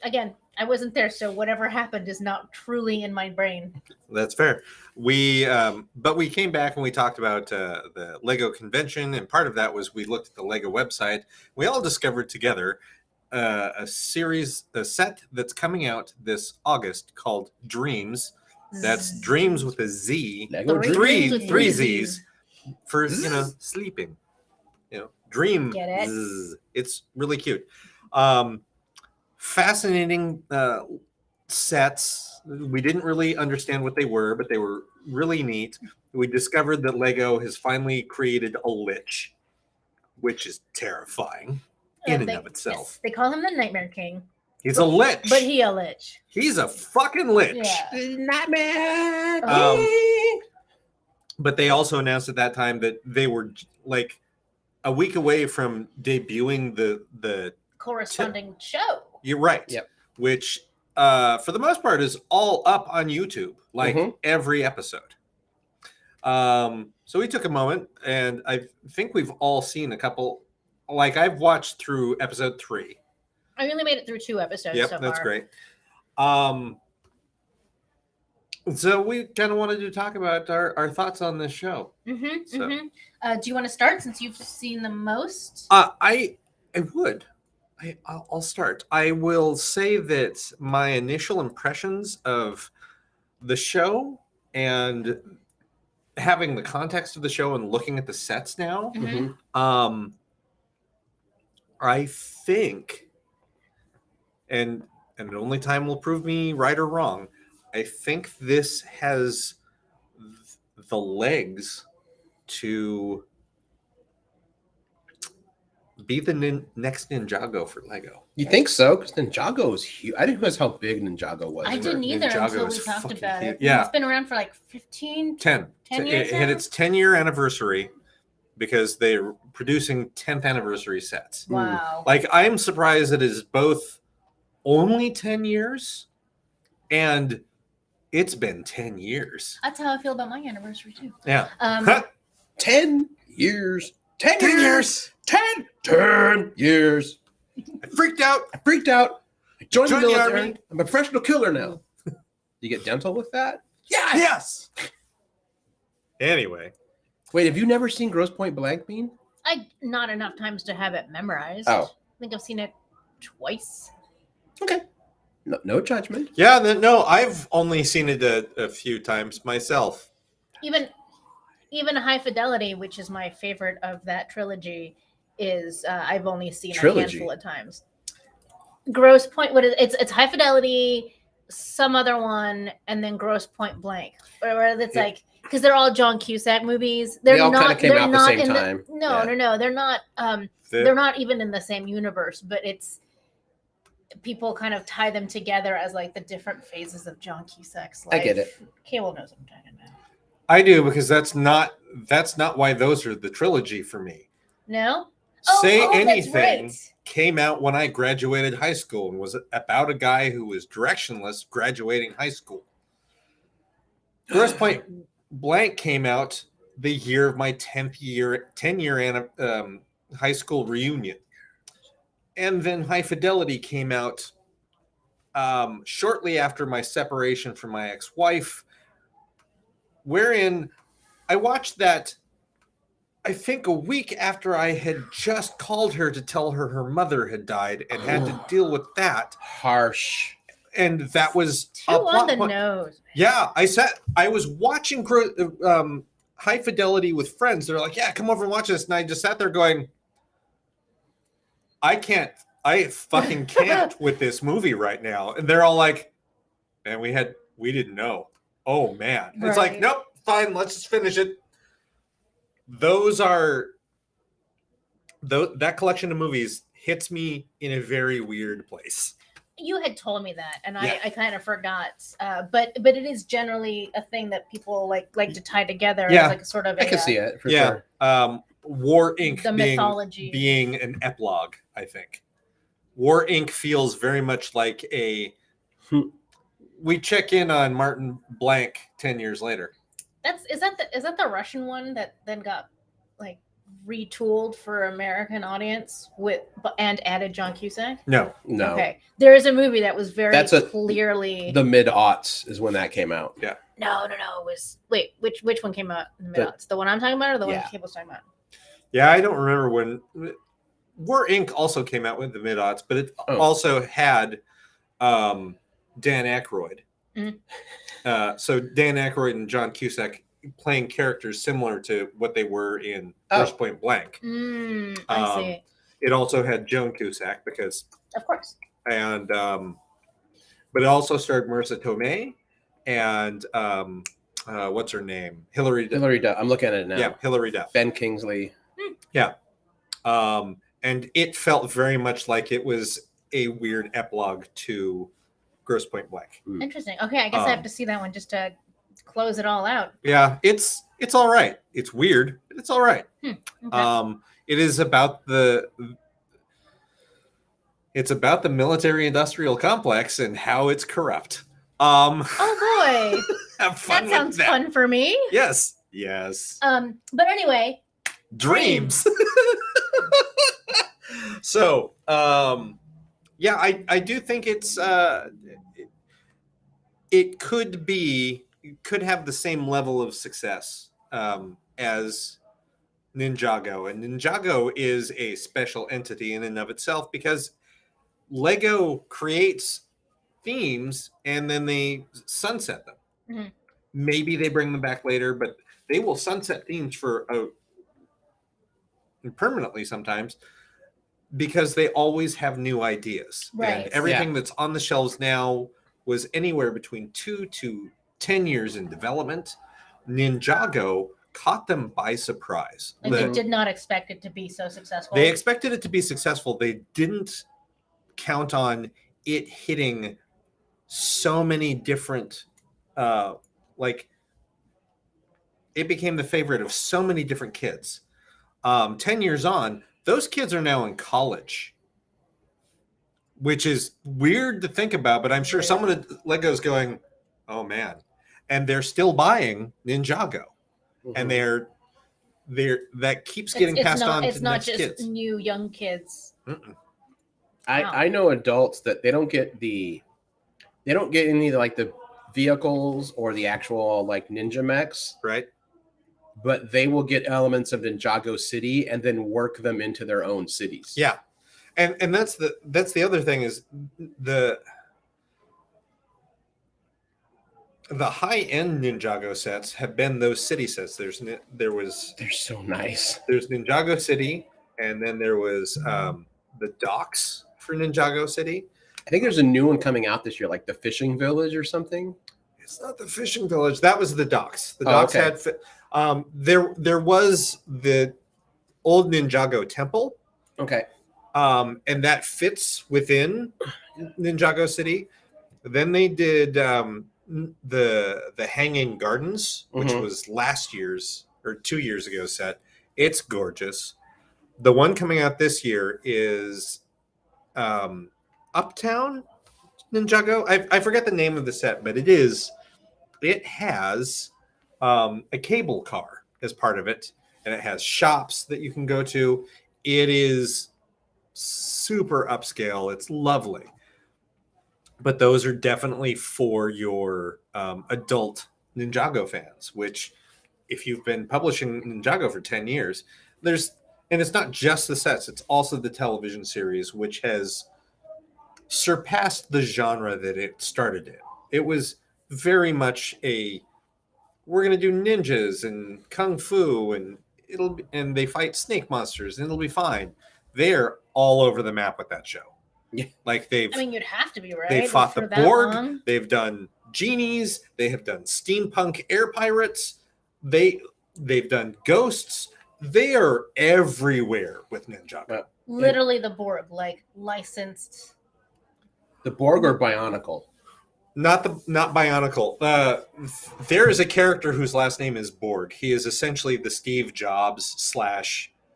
Again, I wasn't there, so whatever happened is not truly in my brain. That's fair. But we came back and we talked about the Lego convention, and part of that was we looked at the Lego website. We all discovered together a set that's coming out this August called Dreams. That's Dreams with a Z. Lego Dreams with Three three Z's for sleeping. Dream. Get it? Zzz. It's really cute. Fascinating sets. We didn't really understand what they were, but they were really neat. We discovered that Lego has finally created a lich, which is terrifying in and of itself. Yes, they call him the Nightmare King, He's a lich. but he a lich. He's a fucking lich. Yeah. Nightmare. But they also announced at that time that they were like a week away from debuting the Corresponding show. You're right. Yep. Which, for the most part, is all up on YouTube, like Mhm. every episode. So we took a moment, and I think we've all seen a couple. Like I've watched through episode 3. I only made it through 2 episodes Yep, so that's far. great. So we kind of wanted to talk about our thoughts on this show. Mm-hmm, So- mm-hmm. Do you want to start since you've seen the most? I would. I'll start. I will say that my initial impressions of the show and having the context of the show and looking at the sets now, Mhm. I think, and only time will prove me right or wrong, I think this has the legs to be the next Ninjago for Lego. You think so? Because Ninjago is huge. I didn't realize how big Ninjago was. I didn't either Ninjago until we is talked fucking about huge. it. Yeah. It's been around for like 15. 10 years it hit now? its 10-year anniversary because they're producing 10th anniversary sets. Wow. Like, I'm surprised it is both only 10 years and it's been 10 years. That's how I feel about my anniversary too. Yeah. 10 years. 10 10 years. years. 10 years. I freaked out. I freaked out. I joined the Joined the military. army. I'm a professional killer now. You get dental with that? Yeah. Yes. Anyway. Wait, have you never seen Gross Point Blank Bean? I not enough times to have it memorized. Oh. I think I've seen it twice. Okay. No judgment. Yeah, no, I've only seen it a few times myself. Even High Fidelity, which is my favorite of that trilogy, is I've only seen Trilogy? a handful of times. Gross Point, what is it's High Fidelity, some other one, and then Gross Point Blank, where it's Yeah. like because they're all John Cusack movies. They're They all kinda not. came They're out the not same in time. No, Yeah. no, they're not. They're not even in the same universe, but it's people kind of tie them together as like the different phases of John Cusack's life. I get it. Cable knows what I'm talking about. I do, because that's not why those are the trilogy for me. No? Say that's Anything right. came out when I graduated high school and was about a guy who was directionless graduating high school. Gross Point Blank came out the year of my 10 year high school reunion. And then High Fidelity came out shortly after my separation from my ex-wife, wherein I watched that, I think a week after I had just called her to tell her her mother had died and had to deal with that. Harsh. And that was Too on the nose. Yeah, I was watching High Fidelity with friends. They're like, yeah, come over and watch this. And I just sat there going, I fucking can't with this movie right now. And they're all like, and we didn't know. Oh man. Right. It's like, nope, fine, let's just finish it. That collection of movies hits me in a very weird place. You had told me that, and I kind of forgot. But it is generally a thing that people like to tie together. Yeah, as like a sort of. I can see it for sure. War Inc. The mythology being an epilogue, I think. War Inc. feels very much like we check in on Martin Blank 10 years later. Is that the Russian one that then got like retooled for American audience and added John Cusack? No. Okay, there is a movie that was clearly the mid-aughts is when that came out. Yeah. No. It was which one came out in the mid-aughts? The one I'm talking about, or the one Cable's talking about? Yeah, I don't remember when. War Inc. also came out with the mid-aughts, but it also had Dan Aykroyd. Mm-hmm. So Dan Aykroyd and John Cusack playing characters similar to what they were in First Point Blank. I see. It also had Joan Cusack because, of course, and but it also starred Marissa Tomei and what's her name? Hilary Duff. I'm looking at it now. Yeah, Hilary Duff. Ben Kingsley. Yeah. And it felt very much like it was a weird epilogue to Grosse Pointe Blank. Interesting. Okay, I guess I have to see that one just to close it all out. Yeah, it's all right. It's weird, but it's all right. Okay. It is about the military-industrial complex and how it's corrupt. Oh boy, have fun. That sounds fun for me. Yes. But anyway, dreams. So, yeah, I do think it's it could have the same level of success as Ninjago, and Ninjago is a special entity in and of itself because Lego creates themes and then they sunset them. Mm-hmm. Maybe they bring them back later, but they will sunset themes permanently sometimes because they always have new ideas. Right. And everything that's on the shelves now was anywhere between 2 to 10 years in development. Ninjago caught them by surprise. They did not expect it to be so successful. They expected it to be successful. They didn't count on it hitting so many different, it became the favorite of so many different kids. 10 years on, those kids are now in college, which is weird to think about, but I'm sure someone at Lego's going, oh man. And they're still buying Ninjago. Mm-hmm. And that keeps getting passed on to the next kids. It's not just new young kids. I know adults that they don't get any like the vehicles or the actual like ninja mechs. Right. But they will get elements of Ninjago City and then work them into their own cities. Yeah. And that's the other thing is the high-end Ninjago sets have been those city sets. They're so nice. There's Ninjago City, and then there was the docks for Ninjago City. I think there's a new one coming out this year, like the Fishing Village or something. It's not the Fishing Village. That was the docks. The docks had there was the old Ninjago Temple. Okay. And that fits within Ninjago City. Then they did the Hanging Gardens, which was last year's or 2 years ago set. It's gorgeous. The one coming out this year is Uptown Ninjago. I forget the name of the set, but it has a cable car as part of it, and it has shops that you can go to. It is super upscale. It's lovely. but those are definitely for your adult Ninjago fans, which if you've been publishing Ninjago for 10 years, and it's not just the sets, it's also the television series, which has surpassed the genre that it started in. It was very much we're going to do ninjas and kung fu and they fight snake monsters and it'll be fine. They're all over the map with that show. Yeah. Like I mean, you'd have to be, right? They fought the For that Borg. long? They've done genies. They have done steampunk air pirates. They've done ghosts. They are everywhere with Ninjago. Literally the Borg, like licensed. The Borg are bionicle. Not Bionicle. There is a character whose last name is Borg. He is essentially the Steve Jobs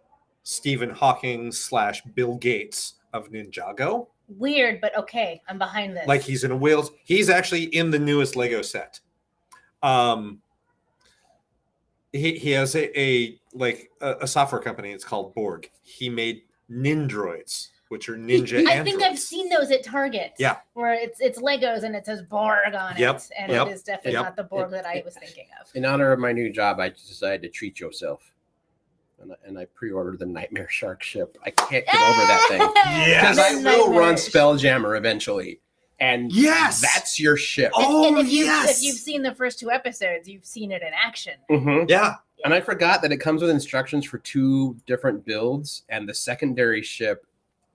/ Stephen Hawking / Bill Gates of Ninjago. Weird, but okay, I'm behind this. Like he's in a wheels. He's actually in the newest Lego set. He has a software company. It's called Borg. He made Nindroids, which are ninja I androids. think I've seen those at Target. Yeah. Where it's Legos and it says Borg on Yep, it. And yep, it is definitely yep. not the Borg that I was thinking of. In honor of my new job, I decided to treat yourself. And I pre-ordered the Nightmare Shark ship. I can't get over that thing. Yes. Because I will run Spelljammer eventually. And Yes! that's your ship. Oh, and if yes! you've seen the first 2 episodes, you've seen it in action. Mhm. Yeah. And I forgot that it comes with instructions for 2 different builds, and the secondary ship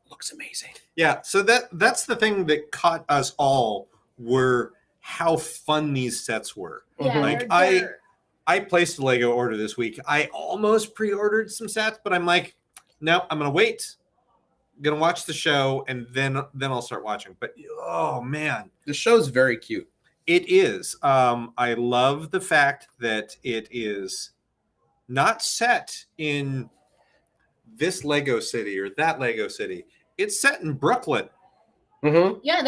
looks amazing. Yeah. So that's the thing that caught us all were how fun these sets were. Yeah, Like, I placed a Lego order this week. I almost pre-ordered some sets, but I'm like, no, I'm gonna wait. I'm gonna watch the show and then I'll start watching. But oh man, The show's very cute. it is. I love the fact that it is not set in this Lego city or that Lego city. It's set in Brooklyn. Mm-hmm. Yeah,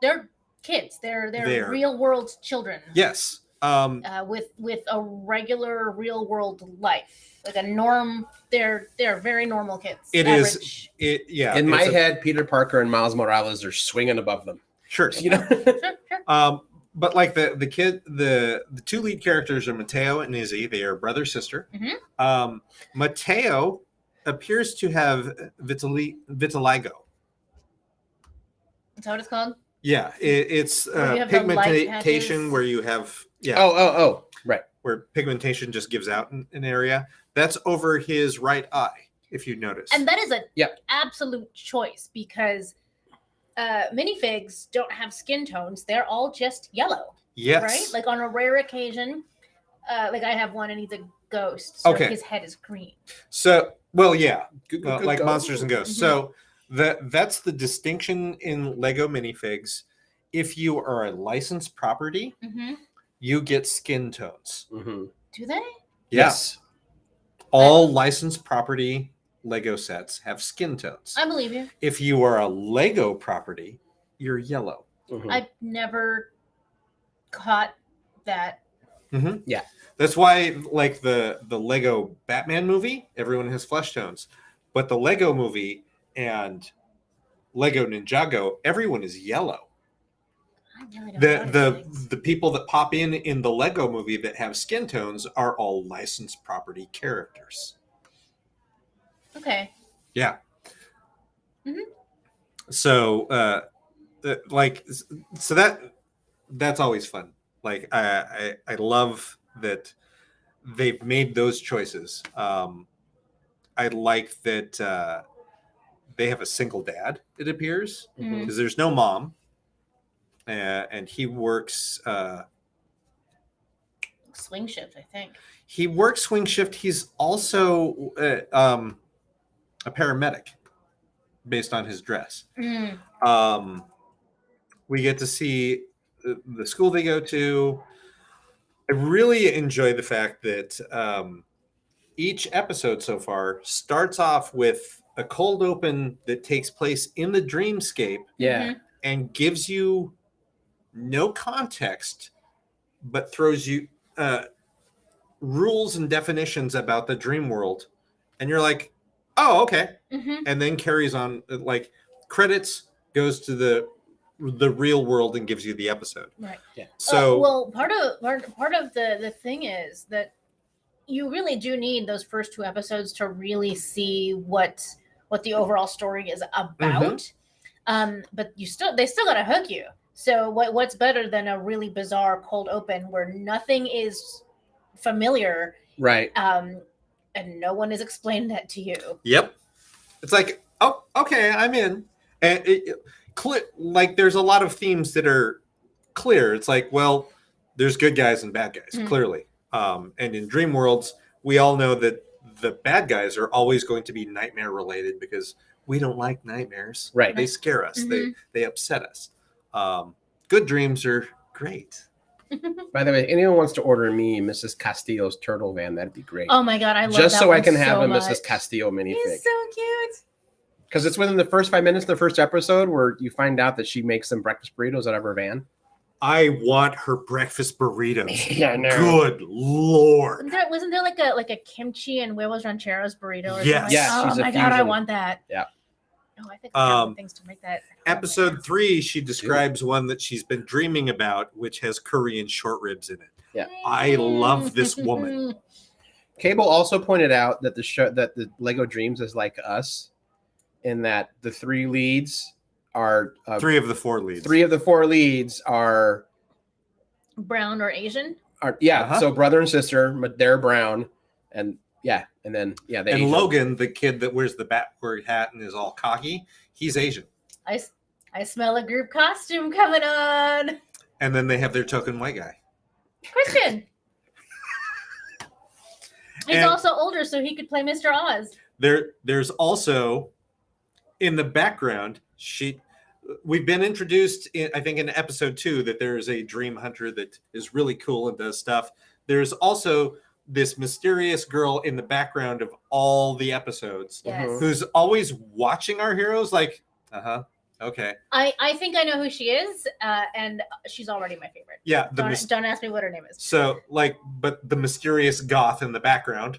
they're kids. They're real world children. Yes. With a regular real world life, like a norm. They're very normal kids. It average. is. Yeah. In my it's head, Peter Parker and Miles Morales are swinging above them. Sure. You know? Sure. But like the 2 lead characters are Mateo and Izzy. They are brother sister. Mhm. Mateo appears to have vitiligo. That's what it's called. Yeah, it's Where you have the light pigmentation patches? where you have Oh, right. where pigmentation just gives out in an area. That's over his right eye, if you notice. And that is a Yep. absolute choice because minifigs don't have skin tones. They're all just yellow, yes, right? Like on a rare occasion, like I have one and he's a ghost, so Okay. his head is green. so well, yeah, Good like go. monsters and ghosts. Mhm. So that's the distinction in Lego minifigs. If you are a licensed property, Mm-hmm. you get skin tones. Mm-hmm. Do they? Yes. All licensed property Lego sets have skin tones. I believe you. If you are a Lego property, you're yellow. Mm-hmm. I've never caught that. That's why, like the Lego Batman movie, everyone has flesh tones, but the Lego movie and Lego Ninjago, everyone is yellow. I really don't know these things. The people that pop in the Lego movie that have skin tones are all licensed property characters. Okay. Yeah. Mhm. So, that's always fun. Like I love that they've made those choices. I like that they have a single dad. It appears Mhm. because there's no mom, and he works. Swing shift, I think. He works swing shift. He's also a paramedic, based on his dress. Mm. We get to see the school they go to. I really enjoy the fact that each episode so far starts off with a cold open that takes place in the dreamscape Yeah. Mhm. and gives you no context, but throws you rules and definitions about the dream world. And you're like, oh, okay. Mhm. And then carries on, like credits goes to the the real world and gives you the episode. Right. Yeah. So well, part of the thing is that you really do need those first 2 episodes to really see what the overall story is about. But they still got to hook you. So what's better than a really bizarre cold open where nothing is familiar, Right. and no one is explaining that to you. Yep. It's like, oh, okay, I'm in. And like there's a lot of themes that are clear. It's like, well, there's good guys and bad guys, clearly. And in dream worlds, we all know that the bad guys are always going to be nightmare related because we don't like nightmares. Right. They scare us. They upset us. Good dreams are great. By the way, anyone wants to order me Mrs. Castillo's turtle van, that'd be great. Oh my god, I love just that so one I can have so a much. Mrs. Castillo minifig. He's so cute. Because it's within the first 5 minutes of the first episode where you find out that she makes some breakfast burritos out of her van. I want her breakfast burritos. Yeah, no. Good Lord. Wasn't there like a kimchi and huevos rancheros burrito? Or Yes. something? Yeah, Oh she's a my god, I fusion. want that. Yeah. Oh, I think I have the things to make that. Episode 3, she describes one that she's been dreaming about, which has Korean short ribs in it. Yeah. I love this woman. Cable also pointed out that the Lego Dreams is like Us, in that the 3 leads are 3 of the 4 leads. 3 of the 4 leads are Brown or Asian? So brother and sister, but they're brown, and then the And Asian. Logan, the kid that wears the Batward hat and is all cocky, he's Asian. I smell a group costume coming on. And then they have their token white guy. Christian. He's And- also older, so he could play Mr. Oz. There's also in the background, we've been introduced I think in episode 2 that there's a dream hunter that is really cool and does stuff. There's also this mysterious girl in the background of all the episodes Yes. who's always watching our heroes like, okay. I think I know who she is, and she's already my favorite. Yeah, Don't ask me what her name is. so but the mysterious goth in the background,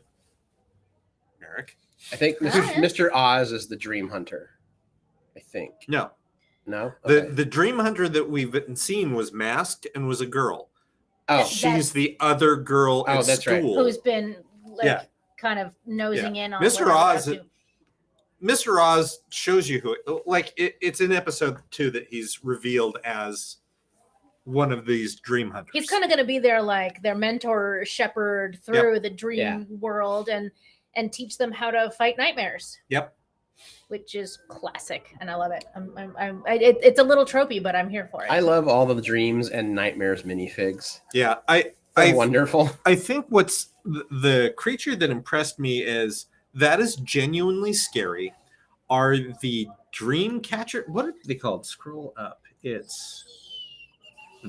Eric. I think Mr. Oz is the dream hunter. I think. No. Okay. The dream hunter that we've seen was masked and was a girl. Oh, She's the other girl at that's right. school. Who's been kind of nosing in on Mr. what I'm Oz. up to. Mr. Oz shows you who it's in episode 2 that he's revealed as one of these dream hunters. He's kind of going to be their mentor shepherd through the dream world and teach them how to fight nightmares. Yep. Which is classic, and I love it. It's a little tropey, but I'm here for it. I love all of the dreams and nightmares minifigs. Yeah, They're wonderful. I think what's the creature that impressed me is that is genuinely scary are the dream catcher. What are they called? Scroll up. It's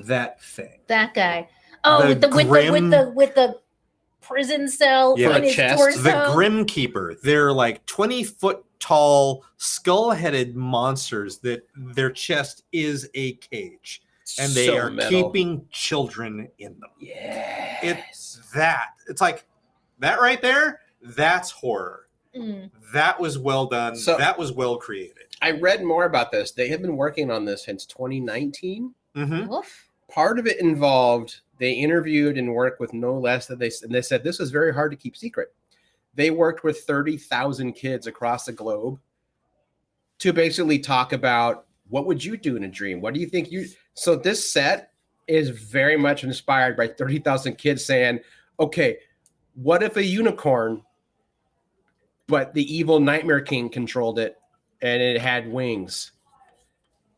that thing. That guy. Oh, The with the prison cell Yeah. in his Chest. torso. The Grim Keeper. They're like 20-foot tall, skull-headed monsters that their chest is a cage, and they So are metal. keeping children in them. Yes. It's like that right there. That's horror. Mm. That was well done. So- that was well created. I read more about this. They have been working on this since 2019. Mm-hmm. Woof. Part of it involved they interviewed and worked with no less than they said this was very hard to keep secret. They worked with 30,000 kids across the globe to basically talk about what would you do in a dream? What do you think you? So this set is very much inspired by 30,000 kids saying, okay, what if a unicorn, but the evil Nightmare King controlled it and it had wings?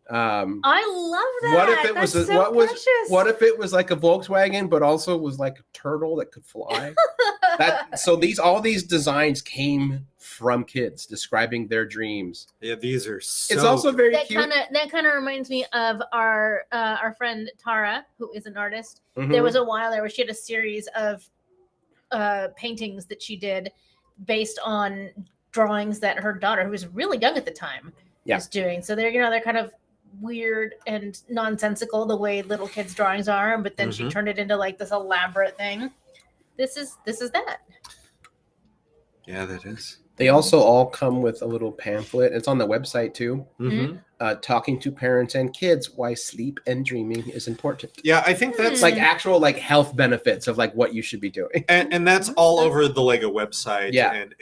I love that. What if it That's was so precious. what if it was like a Volkswagen, but also was like a turtle that could fly? All these designs came from kids describing their dreams. Yeah, these are so. It's also very that cute. kind of reminds me of our friend Tara, who is an artist. Mhm. There was a while there where she had a series of paintings that she did based on drawings that her daughter, who was really young at the time, was doing. So they're kind of weird and nonsensical the way little kids' drawings are, but then she turned it into like this elaborate thing. This is that. Yeah, that is. They also all come with a little pamphlet. It's on the website too. Mhm. Talking to parents and kids why sleep and dreaming is important. Yeah, I think that's It's like actual like health benefits of like what you should be doing. and that's all over the Lego website. Yeah. And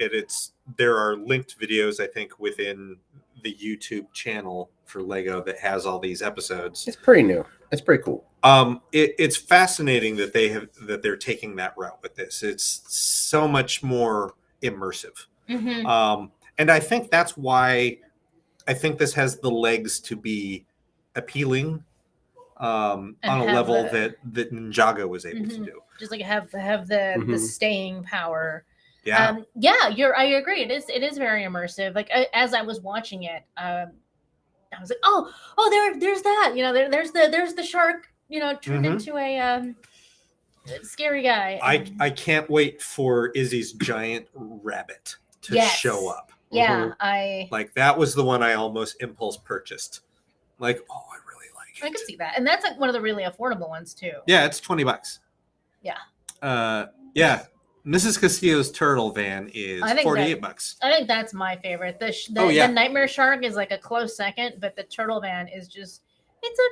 there are linked videos, I think, within the YouTube channel for Lego that has all these episodes. It's pretty new. It's pretty cool. It's fascinating that they're taking that route with this. It's so much more immersive. Mm-hmm. And I think that's why I think this has the legs to be appealing on a have level the- that Ninjago was able to do. Just like have the Mhm. staying power. Yeah. I agree. It is very immersive. Like as I was watching it, I was like, there's that. You know, there's the shark. You know, turned Mhm. into a scary guy. I can't wait for Izzy's giant rabbit to Yes. show up. Yeah, Mhm. Like that was the one I almost impulse purchased. Like, oh, I really like it. I could see that, and that's like one of the really affordable ones too. Yeah, it's $20. Yeah. Yeah. Mrs. Castillo's turtle van is I think $48. I think that's my favorite. The yeah. Nightmare Shark is like a close second, but the turtle van is just it's a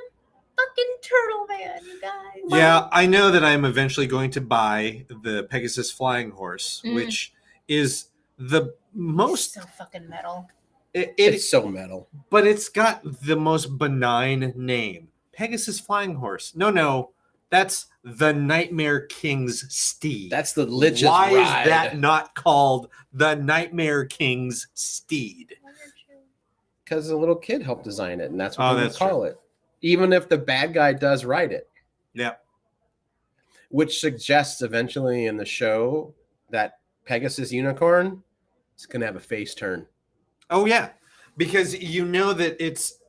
fucking turtle van, you guys. Yeah, I know that I'm eventually going to buy the Pegasus Flying Horse, Mhm. which is the most so fucking metal. It's so metal. But it's got the most benign name. Pegasus Flying Horse. No. That's the Nightmare King's steed. That's the Lich's Why ride. is that not called the Nightmare King's steed? Because a little kid helped design it, and that's Oh, what they that's call it. Even if the bad guy does ride it. Yeah. Which suggests eventually in the show that Pegasus Unicorn is going to have a face turn. Oh, yeah. Because you know that it's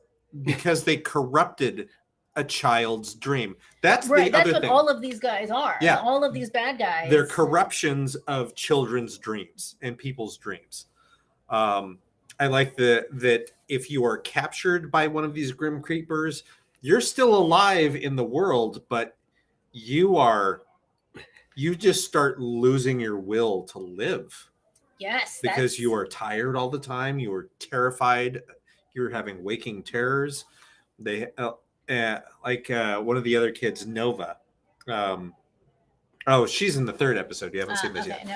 because they corrupted a child's dream. That's right. the That's other what thing. all of these guys are. Yeah. All of these bad guys. They're corruptions of children's dreams and people's dreams. I like that if you are captured by one of these grim creepers, you're still alive in the world, but you just start losing your will to live. Yes. Because you are tired all the time. You are terrified. You're having waking terrors. They one of the other kids, Nova. She's in the third episode. You haven't seen this yet.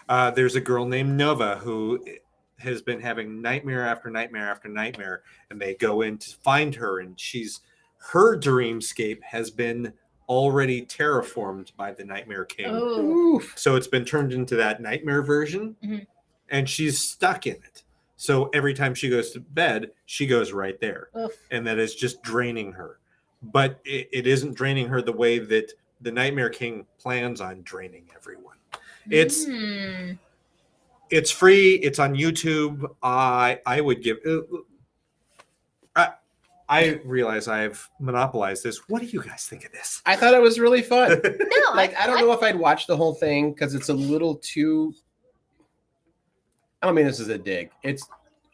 No. There's a girl named Nova who has been having nightmare after nightmare after nightmare, and they go in to find her, and her dreamscape has been already terraformed by the Nightmare King. Oh. So it's been turned into that nightmare version, and she's stuck in it. So every time she goes to bed, she goes right there. Oof. And that is just draining her. But it isn't draining her the way that the Nightmare King plans on draining everyone. It's free. It's on YouTube. I would give... I realize I've monopolized this. What do you guys think of this? I thought it was really fun. No, I don't know if I'd watch the whole thing because it's a little too... I don't mean this is a dig.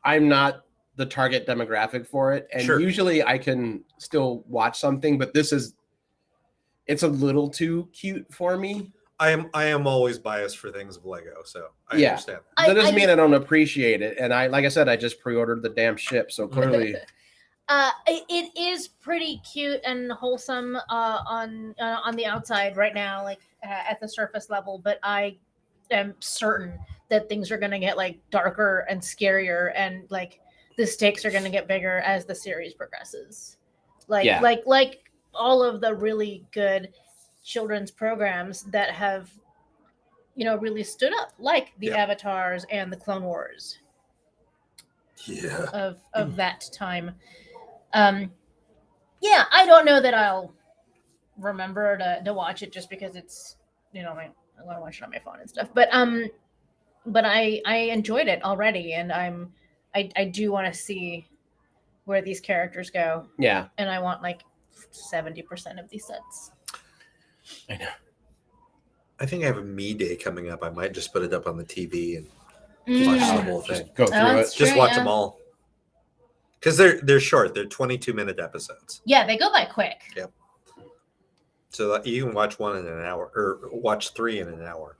I'm not the target demographic for it. And usually I can still watch something, but it's a little too cute for me. I am always biased for things of Lego, so I understand. That doesn't mean I don't appreciate it. And like I said, I just pre-ordered the damn ship, so clearly... It is pretty cute and wholesome on the outside right now, like at the surface level. But I am certain that things are going to get like darker and scarier, and like the stakes are going to get bigger as the series progresses. Like all of the really good children's programs that have, really stood up, like the Avatars and the Clone Wars. Yeah. Of that time. I don't know that I'll remember to watch it just because it's, I want to watch it on my phone and stuff. But I enjoyed it already, and I do want to see where these characters go. Yeah. And I want like 70% of these sets. I know. I think I have a me day coming up. I might just put it up on the TV and watch the whole thing. Just go through it. Just watch them all. Because they're short. They're 22-minute episodes. Yeah, they go by quick. Yep. So you can watch one in an hour, or watch 3 in an hour.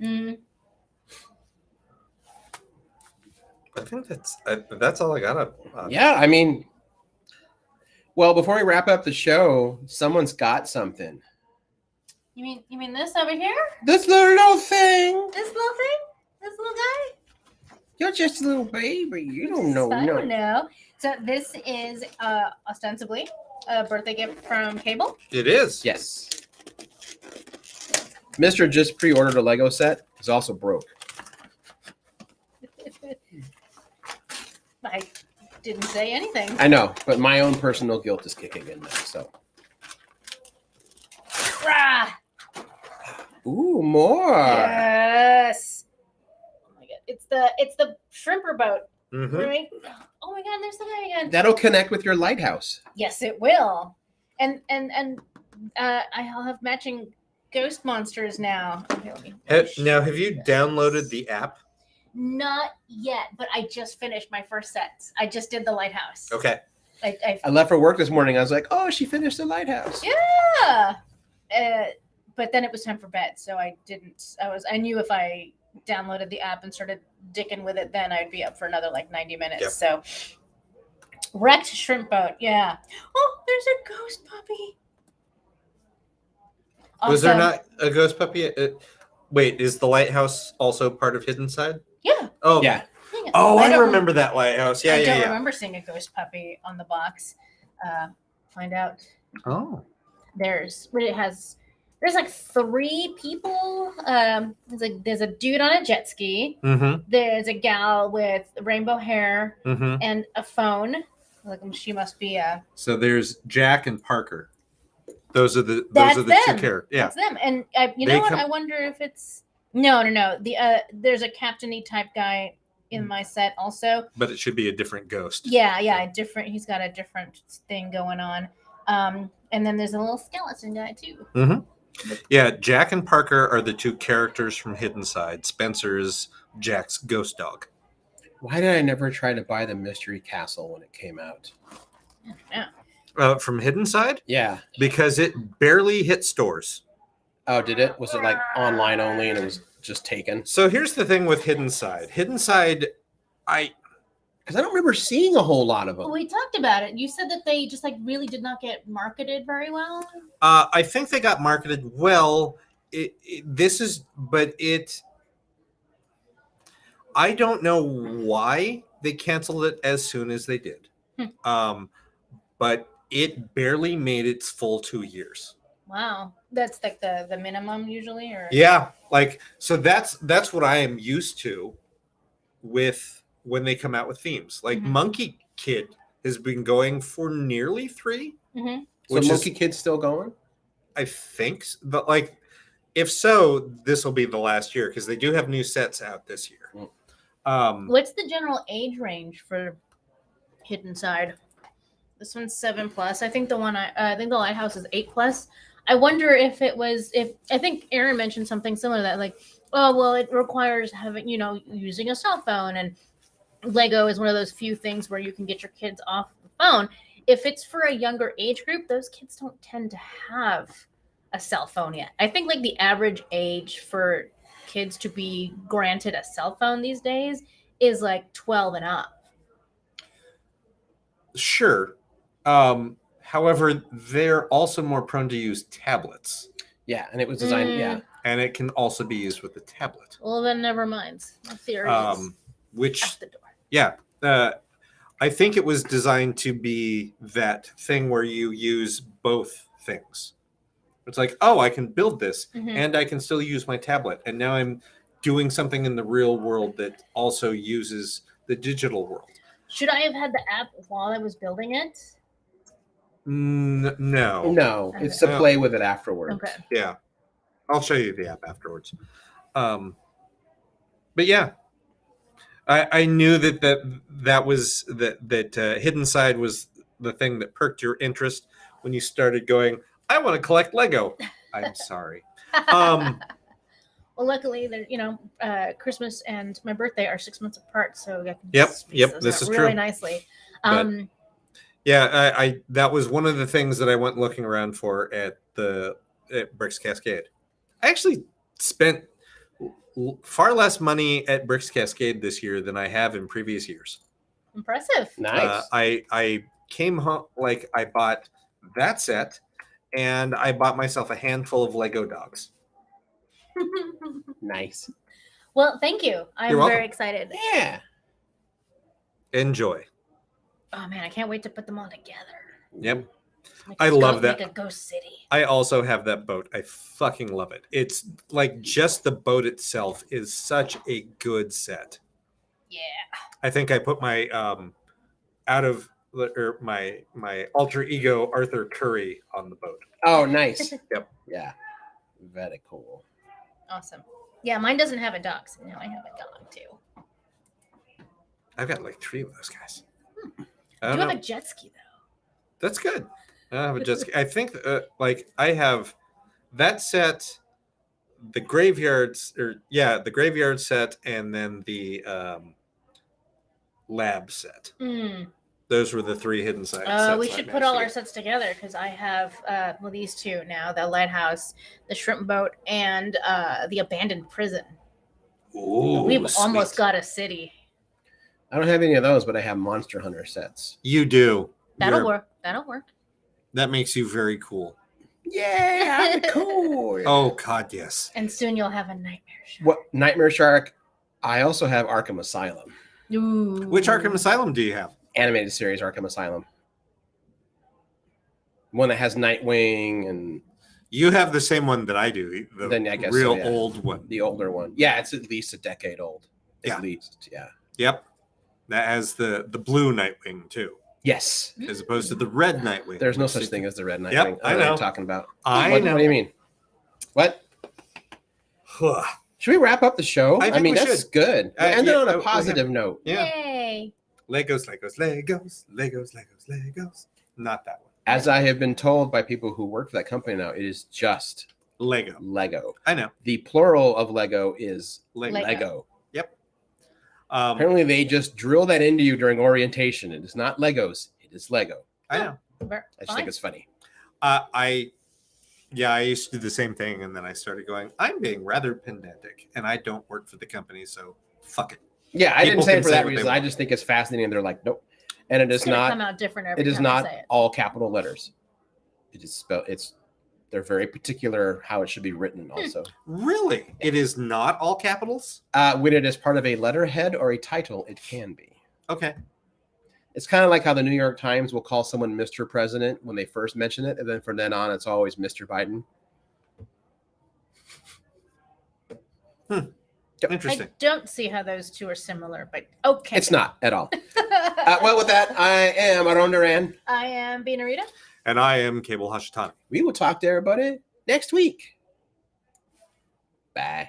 I think that's all I got. Yeah, I mean, well, before we wrap up the show, someone's got something. You mean this over here? This little thing. This little thing? This little guy? You're just a little baby. You don't know. I don't know. So this is ostensibly a birthday gift from Cable. It is. Yes. Mr. just pre-ordered a Lego set. He's also broke. I didn't say anything. I know, but my own personal guilt is kicking in now. So. Rah! Ooh, more. Yes. Oh my god, it's the shrimper boat, Mm-hmm. right? Oh my god, there's the guy again. That'll connect with your lighthouse. Yes, it will. And I'll have matching ghost monsters now. Okay, let me- Now, have you downloaded the app? Not yet, but I just finished my first sets. I just did the lighthouse. Okay. I left for work this morning. I was like, oh, she finished the lighthouse. Yeah. But then it was time for bed, so I didn't. I knew if I downloaded the app and started dicking with it, then I'd be up for another like 90 minutes. Yep. So wrecked shrimp boat. Yeah. Oh, there's a ghost puppy. Was there Also- not a ghost puppy? Wait, is the lighthouse also part of Hidden Side? Yeah. Oh, Yeah. Oh, I don't remember that lighthouse. Yeah, I don't yeah. remember seeing a ghost puppy on the box. Find out. Oh. There's like 3 people. There's a dude on a jet ski. Mm-hmm. There's a gal with rainbow hair Mm-hmm. and a phone. Like she must be So there's Jack and Parker. Those are the That's two them. characters. Yeah. That's them. And you They know what? come- I wonder if it's no. There's a captain-y type guy in my set also. But it should be a different ghost. Yeah, different. He's got a different thing going on. And then there's a little skeleton guy too. Yeah, Jack and Parker are the 2 characters from Hidden Side. Spencer is Jack's ghost dog. Why did I never try to buy the Mystery Castle when it came out? Yeah. From Hidden Side? Yeah. Because it barely hit stores. Oh, did it? Was it like online only and it was just taken? So here's the thing with Hidden Side. Hidden Side, Because I don't remember seeing a whole lot of them. Well, we talked about it. You said that they just like really did not get marketed very well. I think they got marketed well. I don't know why they canceled it as soon as they did. But it barely made its full 2 years. Wow, that's like the minimum usually, or Yeah, so that's what I am used to with when they come out with themes. Like Mhm. Monkey Kid has been going for nearly 3. Mhm. So Which Monkey Kid's still going? I think, but if so, this will be the last year because they do have new sets out this year. What's the general age range for Hidden Side? This one's 7+. I think the Lighthouse is 8+. I wonder if I think Aaron mentioned something similar to that, like, oh well, it requires having using a cell phone, and Lego is one of those few things where you can get your kids off the phone. If it's for a younger age group, those kids don't tend to have a cell phone yet. I think like the average age for kids to be granted a cell phone these days is like 12 and up. Sure. However, they're also more prone to use tablets, Yeah, and it was designed. Yeah, and it can also be used with a tablet. Well, then never mind. My theory is Which, out the door. yeah, I think it was designed to be that thing where you use both things. It's like, oh, I can build this, Mhm. and I can still use my tablet, and now I'm doing something in the real world that also uses the digital world. Should I have had the app while I was building it? No. no, it's to Okay. play with it afterwards. Okay. Yeah, I'll show you the app afterwards. But yeah, I knew that was that Hidden Side was the thing that perked your interest when you started going, I want to collect Lego. I'm sorry. Well, luckily, Christmas and my birthday are 6 months apart, so I can Yep, space those this out is really true. nicely. But- Yeah, I that was one of the things that I went looking around for at Bricks Cascade. I actually spent far less money at Bricks Cascade this year than I have in previous years. Impressive. Nice. I came home, like I bought that set, and I bought myself a handful of Lego dogs. Nice. Well, thank you. I'm You're welcome. very excited. Yeah. Enjoy. Oh man, I can't wait to put them all together. Yep. Make I a love Make that. a ghost city. I also have that boat. I fucking love it. It's like just the boat itself is such a good set. Yeah. I think I put my my alter ego Arthur Curry on the boat. Oh, nice. Yep. Yeah. Very cool. Awesome. Yeah, mine doesn't have a dog, so now I have a dog too. I've got like 3 of those guys. You I don't have know. a jet ski though. That's good. I have a jet ski. I think like I have that set, the graveyards, the graveyard set, and then the lab set. Those were the 3 hidden sets. We should put all our sets together because I have these 2 now: the lighthouse, the shrimp boat, and the abandoned prison. Ooh, We've almost sweet. got a city. I don't have any of those, but I have Monster Hunter sets. You do. That'll work. That'll work. That makes you very cool. Yeah, cool. Oh God, yes. And soon you'll have a nightmare shark. What Nightmare Shark? I also have Arkham Asylum. Ooh. Which Arkham Asylum do you have? Animated series Arkham Asylum. One that has Nightwing and You have the same one that I do. The Then I guess so, real yeah. old one. the older one. Yeah, it's at least a decade old. Yeah. At least, yeah. Yep. That has the blue Nightwing too, Yes. as opposed to the red Nightwing. There's no which such is- thing as the Red Nightwing. Yep, I don't know what know. you're talking about. I what, know. What do you mean? What? Should we wrap up the show? I think mean, we that's should. good. End it yeah, on a we positive note. Yeah. Yay. Legos, Legos, Legos, Legos, Legos, Legos. Not that one. As I have been told by people who work for that company now, it is just Lego. Lego. I know. The plural of Lego is Lego. Lego. Lego. Apparently, Apparently, they just drill that into you during orientation. It is not Legos. It is Lego. I know. I just think it's funny. I used to do the same thing, and then I started going, I'm being rather pedantic, and I don't work for the company, so fuck it. Yeah, I People didn't say can it for say that what they reason. I want. just think it's fascinating. They're like, nope. And it is It's gonna come not. out different every It is time I not say it. all capital letters. It is spelled. They're very particular how it should be written. Also, Really? It is not all capitals? when it is part of a letterhead or a title, it can be. Okay. It's kind of like how the New York Times will call someone Mr. President when they first mention it, and then from then on, it's always Mr. Biden. Interesting. I don't see how those 2 are similar, but okay. It's not at all. Well, with that, I am Aaron Duran. I am Binarita. And I am Cable Hashitani. We will talk to everybody next week. Bye.